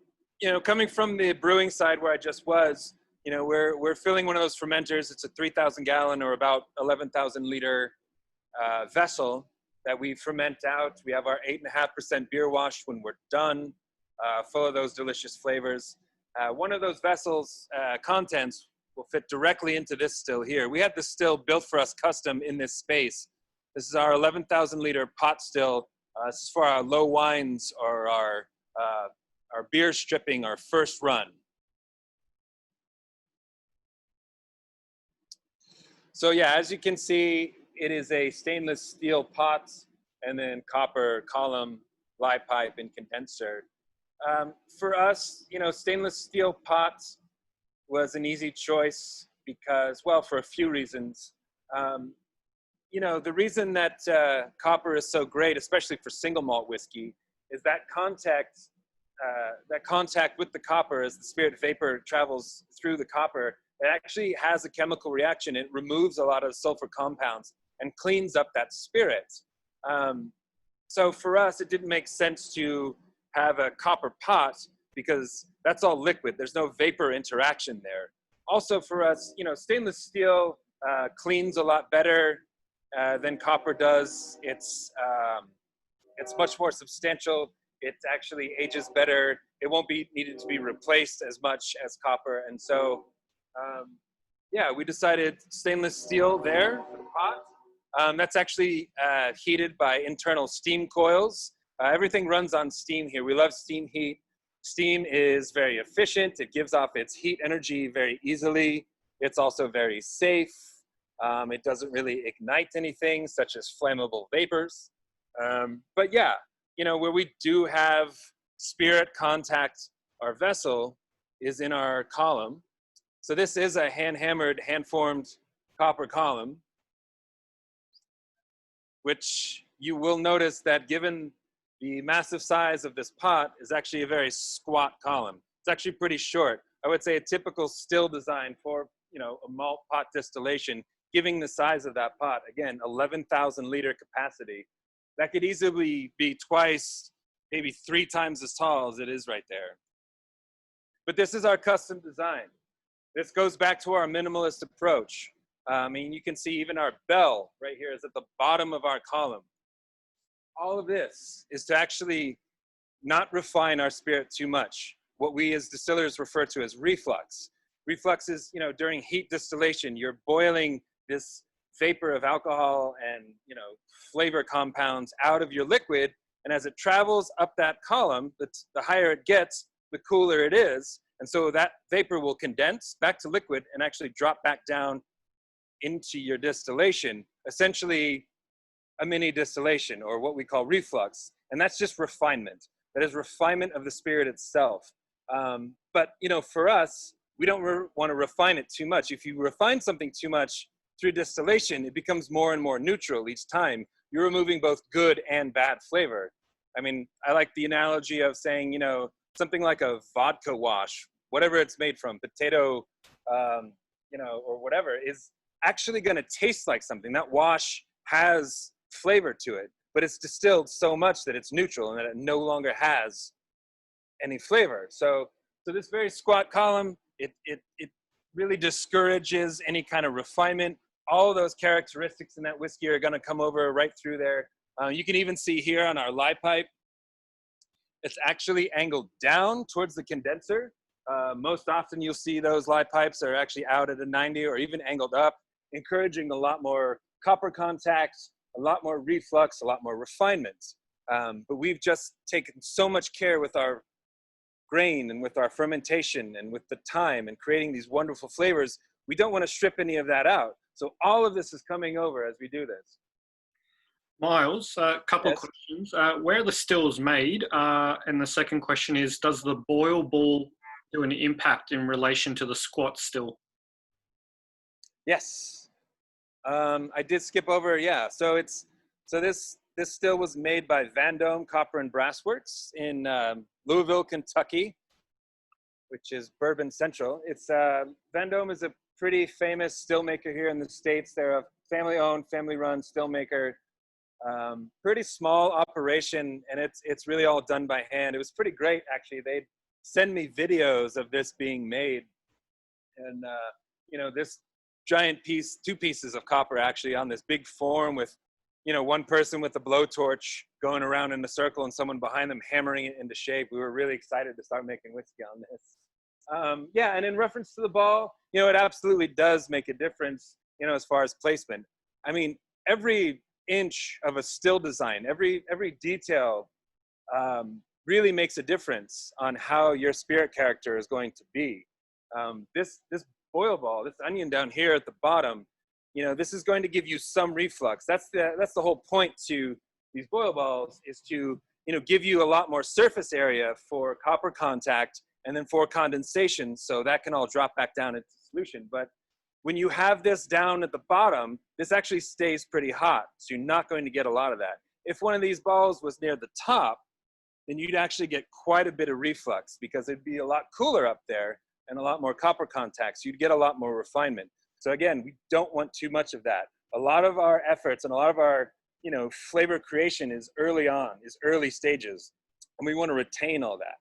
you know, coming from the brewing side where I just was, you know, we're filling one of those fermenters. It's a 3,000 gallon or about 11,000 liter vessel that we ferment out. We have our 8.5% beer wash when we're done, full of those delicious flavors. One of those vessels contents will fit directly into this still here. We had this still built for us custom in this space. This is our 11,000 liter pot still. This is for our low wines or our beer stripping, our first run. So yeah, as you can see, it is a stainless steel pot and then copper column, lye pipe, and condenser. For us, you know, stainless steel pot was an easy choice because, well, for a few reasons. You know, the reason that copper is so great, especially for single malt whiskey, is that contact with the copper as the spirit vapor travels through the copper, it actually has a chemical reaction. It removes a lot of sulfur compounds and cleans up that spirit. So for us, it didn't make sense to have a copper pot because that's all liquid. There's no vapor interaction there. Also for us, you know, stainless steel cleans a lot better than copper does. It's much more substantial. It actually ages better. It won't be needed to be replaced as much as copper. And so, yeah, we decided stainless steel there for the pot. That's actually heated by internal steam coils. Everything runs on steam here. We love steam heat. Steam is very efficient. It gives off its heat energy very easily. It's also very safe. It doesn't really ignite anything, such as flammable vapors. But yeah, you know, where we do have spirit contact our vessel is in our column. So this is a hand-hammered, hand-formed copper column, which you will notice that given the massive size of this pot is actually a very squat column. It's actually pretty short. I would say a typical still design for, you know, a malt pot distillation, giving the size of that pot, again, 11,000 liter capacity. That could easily be twice, maybe 3 times as tall as it is right there. But this is our custom design. This goes back to our minimalist approach. I mean, you can see even our bell right here is at the bottom of our column. All of this is to actually not refine our spirit too much. What we as distillers refer to as reflux. Reflux is, you know, during heat distillation, you're boiling this vapor of alcohol and, you know, flavor compounds out of your liquid. And as it travels up that column, the higher it gets, the cooler it is. And so that vapor will condense back to liquid and actually drop back down into your distillation, essentially a mini distillation, or what we call reflux. And that's just refinement. That is refinement of the spirit itself. But, you know, for us, we don't want to refine it too much. If you refine something too much through distillation, it becomes more and more neutral each time. You're removing both good and bad flavor. I mean, I like the analogy of saying, you know, something like a vodka wash, whatever it's made from, potato, you know, or whatever, is actually going to taste like something. That wash has flavor to it, but it's distilled so much that it's neutral and that it no longer has any flavor. So this very squat column, it really discourages any kind of refinement. All of those characteristics in that whiskey are going to come over right through there. You can even see here on our lye pipe, it's actually angled down towards the condenser. Most often you'll see those lye pipes are actually out at a 90 or even angled up, encouraging a lot more copper contact, a lot more reflux, a lot more refinement. But we've just taken so much care with our grain and with our fermentation and with the time and creating these wonderful flavors. We don't want to strip any of that out. So all of this is coming over as we do this. Miles, a couple Yes. of questions. Where are the stills made? And the second question is, does the boil ball do an impact in relation to the squat still? Yes. I did skip over, yeah. So this still was made by Vendome Copper and Brass Works in Louisville, Kentucky, which is Bourbon Central. It's Vendome is a pretty famous still maker here in the States. They're a family-owned, family-run still maker. Pretty small operation, and it's really all done by hand. It was pretty great, actually. They'd send me videos of this being made, and you know, this giant piece, 2 pieces of copper actually on this big form with, you know, one person with a blowtorch going around in a circle and someone behind them hammering it into shape. We were really excited to start making whiskey on this. Yeah, and in reference to the ball, you know, it absolutely does make a difference, you know, as far as placement. I mean, every inch of a still design, every detail really makes a difference on how your spirit character is going to be. This boil ball, this onion down here at the bottom, you know, this is going to give you some reflux. That's the whole point to these boil balls, is to, you know, give you a lot more surface area for copper contact and then for condensation, so that can all drop back down into solution. But when you have this down at the bottom, this actually stays pretty hot, so you're not going to get a lot of that. If one of these balls was near the top, then you'd actually get quite a bit of reflux, because it'd be a lot cooler up there and a lot more copper contacts. You'd get a lot more refinement. So again, we don't want too much of that. A lot of our efforts and a lot of our, you know, flavor creation is early on, is early stages, and we want to retain all that.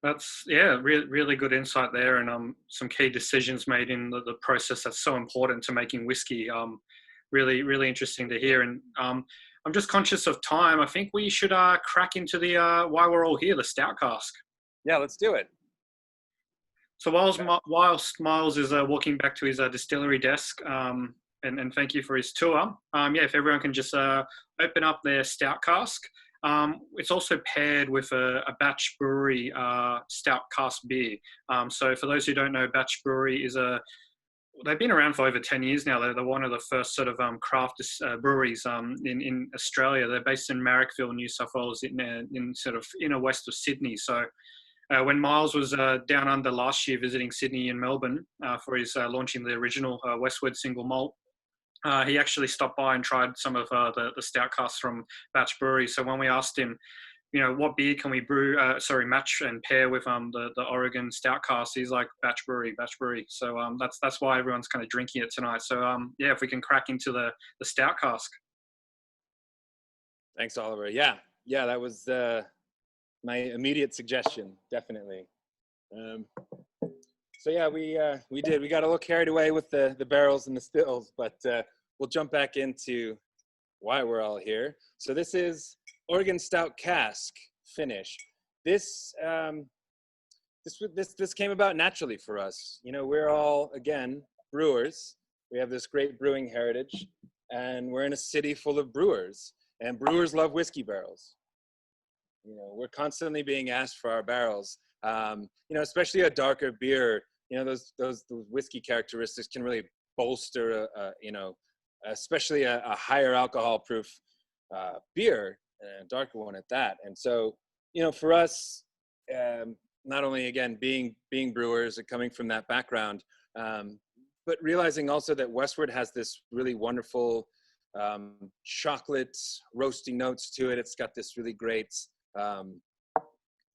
That's, yeah, really good insight there, and some key decisions made in the process that's so important to making whiskey. Really interesting to hear. And I'm just conscious of time. I think we should crack into the why we're all here, the stout cask. Yeah, let's do it. So whilst Miles is walking back to his distillery desk, and thank you for his tour, yeah, if everyone can just open up their stout cask. It's also paired with a Batch Brewery stout cask beer. So for those who don't know, Batch Brewery is they've been around for over 10 years now. They're one of the first sort of craft breweries in Australia. They're based in Marrickville, New South Wales, in sort of inner west of Sydney. So when Miles was down under last year visiting Sydney and Melbourne for his launching the original Westward single malt, he actually stopped by and tried some of the stout casks from Batch Brewery. So when we asked him, you know, what beer can we match and pair with the Oregon stout cask, he's like, Batch Brewery. So that's why everyone's kind of drinking it tonight. So yeah, if we can crack into the stout cask. Thanks, Oliver. Yeah, that was my immediate suggestion, definitely. So yeah, we did. We got a little carried away with the barrels and the stills, but we'll jump back into why we're all here. So this is Oregon Stout Cask finish. This came about naturally for us. You know, we're all, again, brewers. We have this great brewing heritage, and we're in a city full of brewers, and brewers love whiskey barrels. You know, we're constantly being asked for our barrels. You know, especially a darker beer, you know, those whiskey characteristics can really bolster, you know, especially a higher alcohol proof beer, a darker one at that. And so, you know, for us, not only, again, being brewers and coming from that background, but realizing also that Westward has this really wonderful chocolate roasty notes to it. It's got this really great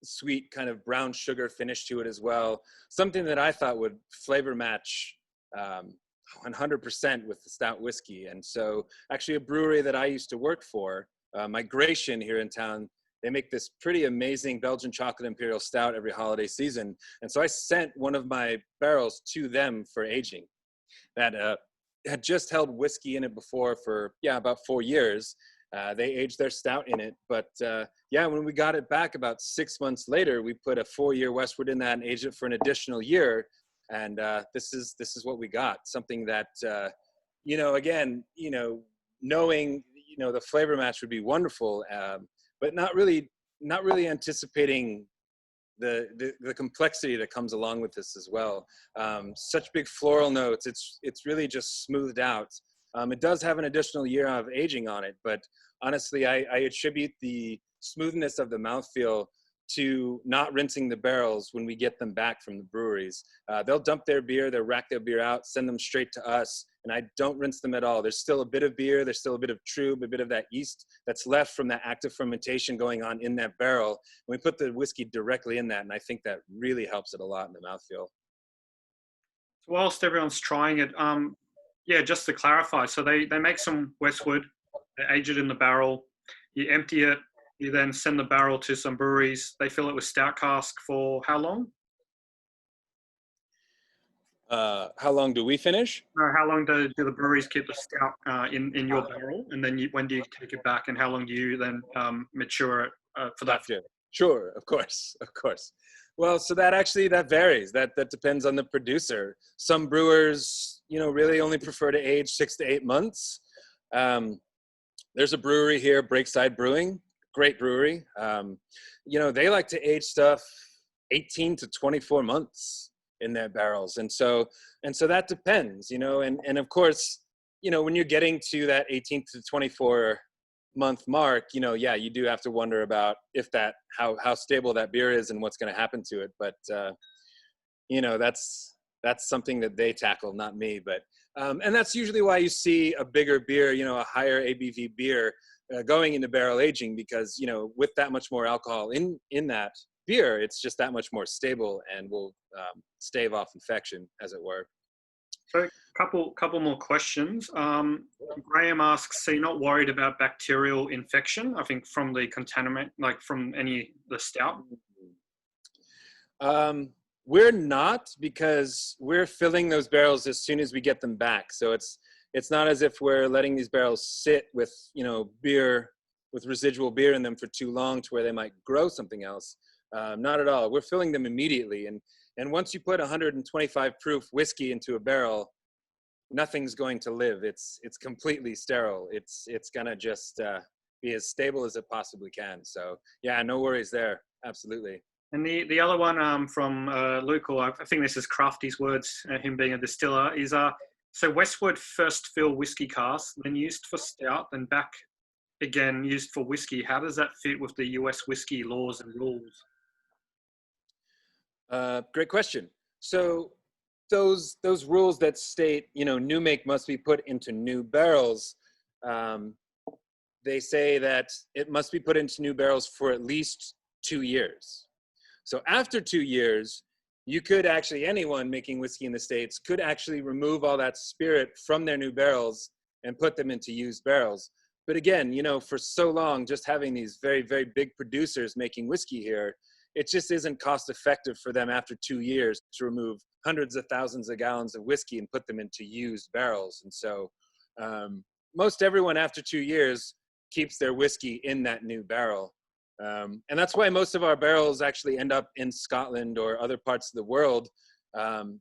sweet kind of brown sugar finish to it as well. Something that I thought would flavor match 100% with the stout whiskey. And so actually a brewery that I used to work for, Migration here in town, they make this pretty amazing Belgian chocolate imperial stout every holiday season. And so I sent one of my barrels to them for aging that had just held whiskey in it before for, yeah, about 4 years. They aged their stout in it, but yeah, when we got it back about 6 months later, we put a 4-year Westward in that and aged it for an additional year. And this is what we got. Something that, you know, again, you know, knowing, you know, the flavor match would be wonderful, but not really anticipating the complexity that comes along with this as well. Such big floral notes. It's really just smoothed out. It does have an additional year of aging on it, but honestly, I attribute the smoothness of the mouthfeel to not rinsing the barrels when we get them back from the breweries. They'll dump their beer, they'll rack their beer out, send them straight to us, and I don't rinse them at all. There's still a bit of beer, there's still a bit of trub, a bit of that yeast that's left from that active fermentation going on in that barrel. And we put the whiskey directly in that, and I think that really helps it a lot in the mouthfeel. Whilst everyone's trying it, yeah, just to clarify, so they make some Westwood, they age it in the barrel, you empty it, you then send the barrel to some breweries, they fill it with stout cask for how long? How long do we finish? No, how long do the breweries keep the stout in your barrel? And then when do you take it back, and how long do you then mature it for that? Sure, of course. Well, so that varies. That depends on the producer. Some brewers, really only prefer to age 6 to 8 months. There's a brewery here, Breakside Brewing, great brewery. They like to age stuff 18 to 24 months in their barrels. And so that depends, and of course, when you're getting to that 18 to 24 month mark, you do have to wonder about how stable that beer is and what's going to happen to it. But, that's something that they tackle, not me. But, and that's usually why you see a bigger beer, a higher ABV beer going into barrel aging, because, with that much more alcohol in that beer, it's just that much more stable and will stave off infection, as it were. So couple more questions. Graham asks, so you're not worried about bacterial infection, I think, from the contaminant, like from the stout? We're not, because we're filling those barrels as soon as we get them back. So it's not as if we're letting these barrels sit with, beer, with residual beer in them for too long to where they might grow something else. Not at all. We're filling them immediately. And once you put 125 proof whiskey into a barrel, nothing's going to live. It's completely sterile. It's gonna just be as stable as it possibly can. So yeah, no worries there. Absolutely. And the other one from Luke, or I think this is Crafty's words, him being a distiller, is so Westwood first fill whiskey casks, then used for stout, then back again used for whiskey. How does that fit with the US whiskey laws and rules? Great question. So those rules that state, new make must be put into new barrels, they say that it must be put into new barrels for at least 2 years. So after 2 years, you could actually, anyone making whiskey in the States could actually remove all that spirit from their new barrels and put them into used barrels. But again, for so long, just having these very, very big producers making whiskey here, it just isn't cost effective for them after 2 years to remove hundreds of thousands of gallons of whiskey and put them into used barrels. And so most everyone after 2 years keeps their whiskey in that new barrel. And that's why most of our barrels actually end up in Scotland or other parts of the world,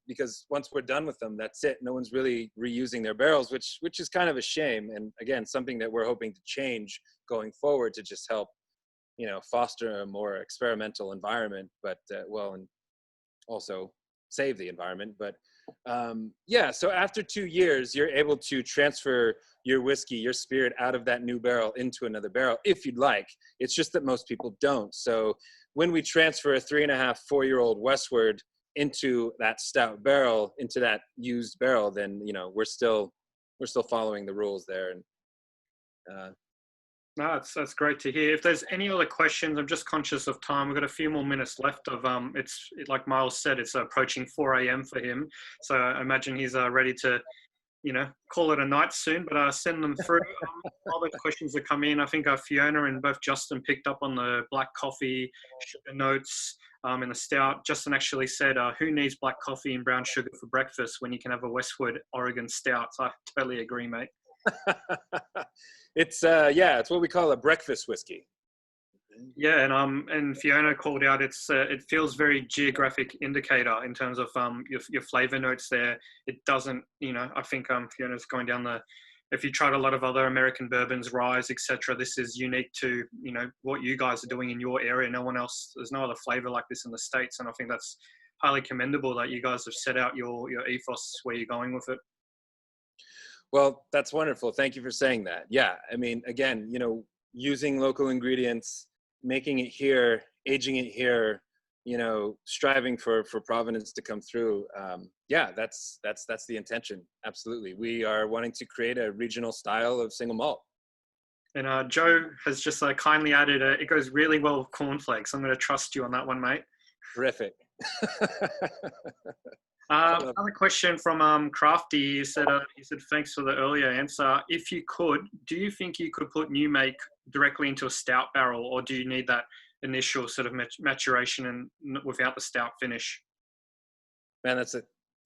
because once we're done with them, that's it. No one's really reusing their barrels, which is kind of a shame. And again, something that we're hoping to change going forward to just help, foster a more experimental environment, but and also save the environment. But so after 2 years, you're able to transfer your whiskey, your spirit, out of that new barrel into another barrel if you'd like. It's just that most people don't. So when we transfer a 3.5, 4-year-old Westward into that stout barrel, into that used barrel, then we're still following the rules there. And no, that's great to hear. If there's any other questions, I'm just conscious of time. We've got a few more minutes left of it's like Miles said, it's approaching 4 a.m. for him. So I imagine he's ready to, call it a night soon, but send them through. All the questions that come in, I think Fiona and both Justin picked up on the black coffee, sugar notes, in the stout. Justin actually said, who needs black coffee and brown sugar for breakfast when you can have a Westwood Oregon stout? So I totally agree, mate. It's what we call a breakfast whiskey. Yeah, and Fiona called out it feels very geographic indicator in terms of your flavor notes there. It doesn't, I think Fiona's going down if you tried a lot of other American bourbons, ryes, etc., this is unique to, what you guys are doing in your area. No one else, there's no other flavor like this in the States, and I think that's highly commendable that you guys have set out your ethos where you're going with it. Well, that's wonderful. Thank you for saying that. Yeah, I mean, again, using local ingredients, making it here, aging it here, you know, striving for provenance to come through. Yeah, that's the intention. Absolutely. We are wanting to create a regional style of single malt. And Joe has just kindly added, it goes really well with cornflakes. I'm going to trust you on that one, mate. Terrific. Another question from Crafty. He said, thanks for the earlier answer. If you could, do you think you could put new make directly into a stout barrel, or do you need that initial sort of maturation and without the stout finish? Man,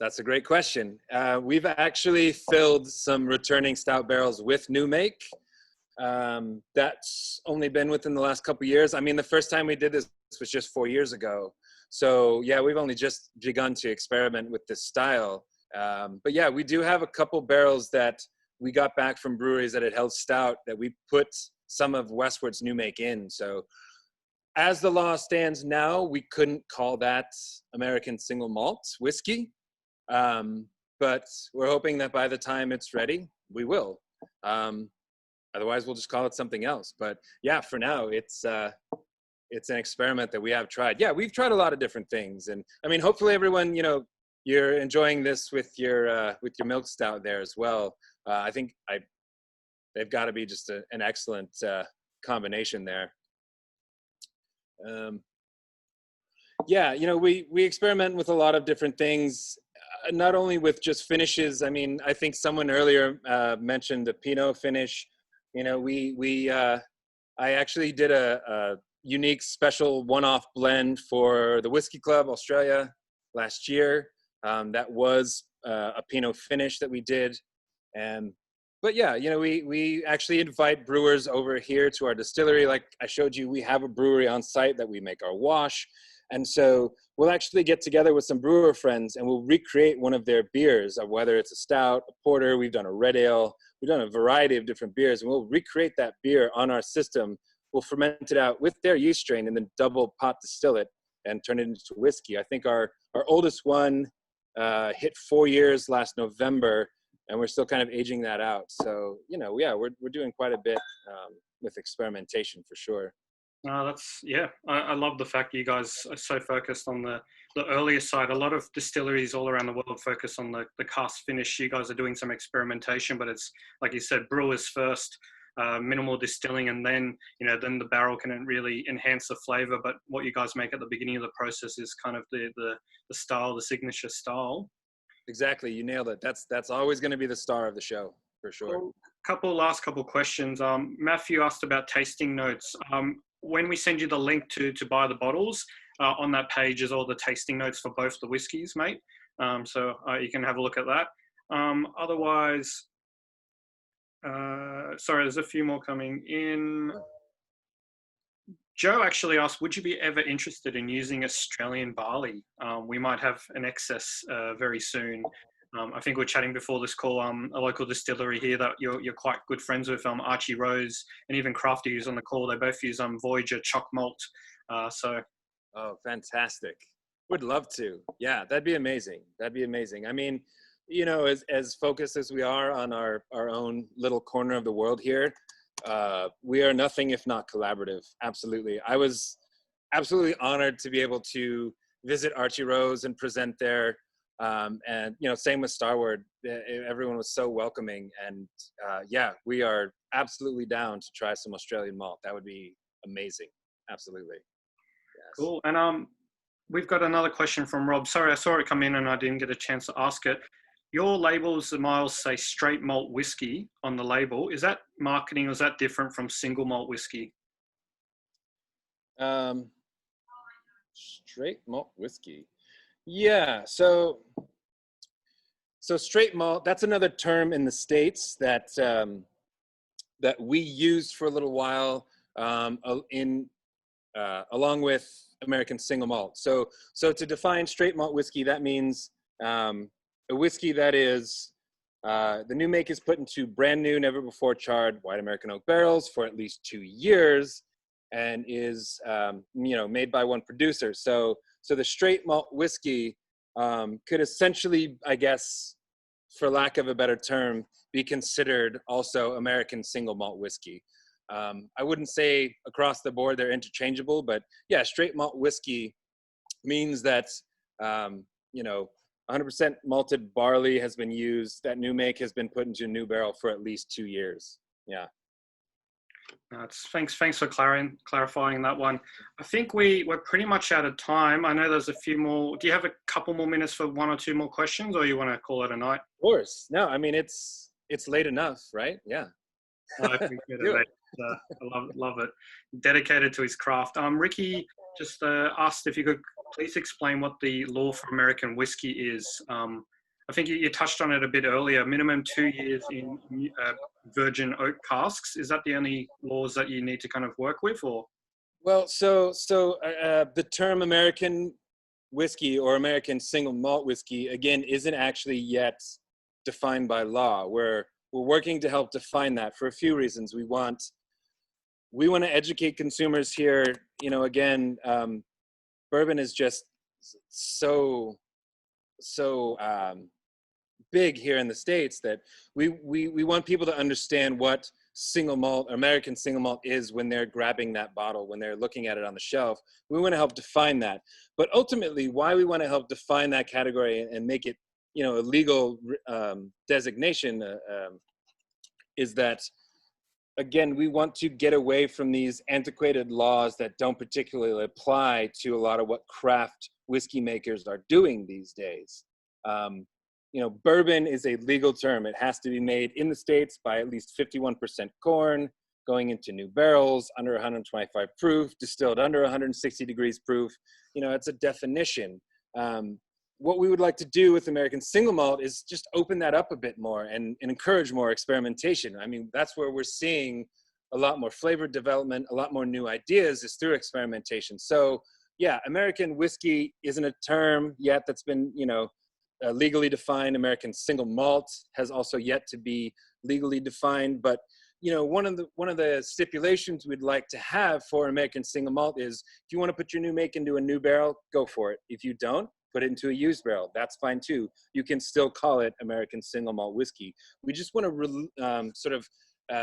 that's a great question. We've actually filled some returning stout barrels with new make. That's only been within the last couple of years. I mean, the first time we did this was just 4 years ago. So yeah, we've only just begun to experiment with this style. But yeah, we do have a couple barrels that we got back from breweries that had held stout that we put some of Westward's new make in. So as the law stands now, we couldn't call that American single malt whiskey. But we're hoping that by the time it's ready, we will. Otherwise, we'll just call it something else. But yeah, for now, it's an experiment that we have tried. Yeah, we've tried a lot of different things. And I mean, hopefully everyone, you know, you're enjoying this with your milk stout there as well. I think they've got to be just an excellent combination there. Yeah, you know, we experiment with a lot of different things, not only with just finishes. I mean, I think someone earlier mentioned the Pinot finish. You know, I actually did a unique special one-off blend for the Whiskey Club Australia last year. That was a Pinot finish that we did. But yeah, you know, we actually invite brewers over here to our distillery. Like I showed you, we have a brewery on site that we make our wash. And so we'll actually get together with some brewer friends and we'll recreate one of their beers, whether it's a stout, a porter, we've done a red ale, we've done a variety of different beers, and we'll recreate that beer on our system. We'll ferment it out with their yeast strain and then double pot distill it and turn it into whiskey. I think our oldest one hit 4 years last November, and we're still kind of aging that out. So, you know, yeah, we're doing quite a bit with experimentation for sure. I love the fact you guys are so focused on the earlier side. A lot of distilleries all around the world focus on the cast finish. You guys are doing some experimentation, but it's, like you said, brewers first, minimal distilling, and then, you know, then the barrel can really enhance the flavor. But what you guys make at the beginning of the process is kind of the style, the signature style. Exactly, you nailed it. That's always going to be the star of the show, for sure. Last couple questions. Matthew asked about tasting notes. When we send you the link to buy the bottles, on that page is all the tasting notes for both the whiskies, mate. So you can have a look at that. Otherwise, sorry, there's a few more coming in. Joe actually asked, would you be ever interested in using Australian barley? We might have an excess very soon. I think we were chatting before this call, a local distillery here that you're quite good friends with, Archie Rose, and even Crafty, who's on the call. They both use Voyager Choc Malt. Oh, fantastic. Would love to. Yeah, that'd be amazing. That'd be amazing. I mean, you know, as focused as we are on our own little corner of the world here, we are nothing if not collaborative. Absolutely. I was absolutely honored to be able to visit Archie Rose and present there. And, you know, same with Starward. Everyone was so welcoming. And yeah, we are absolutely down to try some Australian malt. That would be amazing. Absolutely. Yes. Cool. And we've got another question from Rob. Sorry, I saw it come in and I didn't get a chance to ask it. Your labels, Miles, say straight malt whiskey on the label. Is that marketing or is that different from single malt whiskey? Straight malt whiskey. Yeah, so straight malt, that's another term in the States that that we used for a little while along with American single malt. So to define straight malt whiskey, that means a whiskey that is, the new make is put into brand new, never before charred white American oak barrels for at least 2 years and is, you know, made by one producer. So the straight malt whiskey could essentially, I guess, for lack of a better term, be considered also American single malt whiskey. I wouldn't say across the board they're interchangeable, but yeah, straight malt whiskey means that, 100% malted barley has been used. That new make has been put into a new barrel for at least 2 years. Yeah. Thanks for clarifying that one. I think we're pretty much out of time. I know there's a few more. Do you have a couple more minutes for one or two more questions, or you want to call it a night? Of course. No, I mean, it's late enough, right? Yeah. I appreciate it, mate. I love it. Dedicated to his craft. Ricky just asked if you could please explain what the law for American whiskey is. I think you touched on it a bit earlier. Minimum 2 years in virgin oak casks. Is that the only laws that you need to kind of work with, or? Well, so the term American whiskey or American single malt whiskey, again, isn't actually yet defined by law. We're working to help define that for a few reasons. We want to educate consumers here. Again, bourbon is just so big here in the States that we want people to understand what single malt, American single malt is when they're grabbing that bottle, when they're looking at it on the shelf. We want to help define that. But ultimately, why we want to help define that category and make it, a legal designation is that, again, we want to get away from these antiquated laws that don't particularly apply to a lot of what craft whiskey makers are doing these days. Bourbon is a legal term. It has to be made in the States by at least 51% corn, going into new barrels, under 125 proof, distilled under 160 degrees proof. It's a definition. What we would like to do with American single malt is just open that up a bit more and encourage more experimentation. I mean, that's where we're seeing a lot more flavor development, a lot more new ideas is through experimentation. So yeah, American whiskey isn't a term yet that's been, legally defined. American single malt has also yet to be legally defined. But one of the stipulations we'd like to have for American single malt is if you want to put your new make into a new barrel, go for it. If you don't, put it into a used barrel. That's fine too. You can still call it American single malt whiskey. We just want to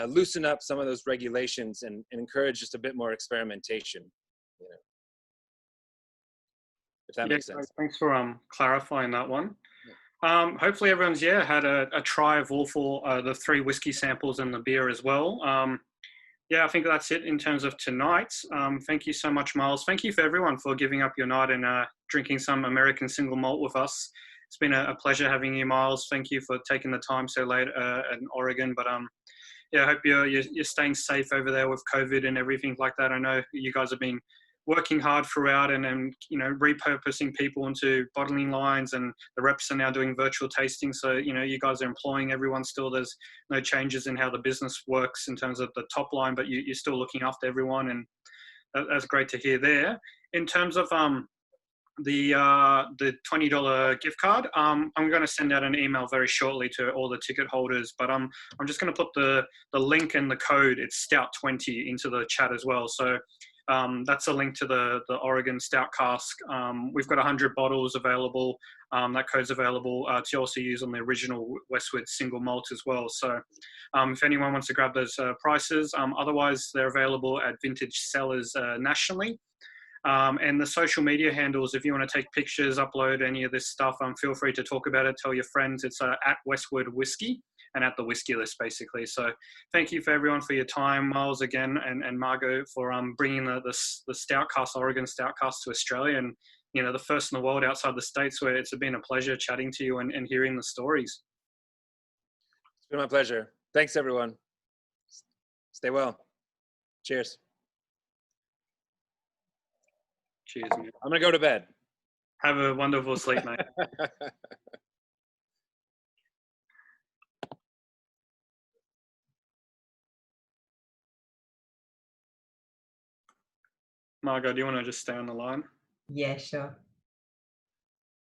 loosen up some of those regulations and encourage just a bit more experimentation. If that makes sense. Thanks for clarifying that one. Hopefully everyone's had a try of all four, the 3 whiskey samples and the beer as well. I think that's it in terms of tonight. Thank you so much, Miles. Thank you for everyone for giving up your night and drinking some American single malt with us. It's been a pleasure having you, Miles. Thank you for taking the time so late in Oregon. But I hope you're staying safe over there with COVID and everything like that. I know you guys have been working hard throughout and repurposing people into bottling lines, and the reps are now doing virtual tasting. So, you guys are employing everyone still. There's no changes in how the business works in terms of the top line, but you're still looking after everyone. And that's great to hear there. In terms of the $20 gift card, I'm going to send out an email very shortly to all the ticket holders, but I'm just going to put the link and the code, it's Stout20, into the chat as well. So that's a link to the Oregon Stout Cask. We've got 100 bottles available. That code's available to also use on the original Westwood single malt as well. So if anyone wants to grab those prices, otherwise they're available at Vintage Cellars nationally. And the social media handles, if you want to take pictures, upload any of this stuff, feel free to talk about it, tell your friends. It's at Westwood Whiskey and at the Whiskey List, basically. So thank you for everyone for your time, Miles, again, and Margot for bringing the Stout Cask, Oregon Stout Cask to Australia, and the first in the world outside the States, where it's been a pleasure chatting to you and hearing the stories. It's been my pleasure. Thanks, everyone. Stay well. Cheers. Cheers, man. I'm going to go to bed. Have a wonderful sleep, mate. Margot, do you want to just stay on the line? Yeah, sure.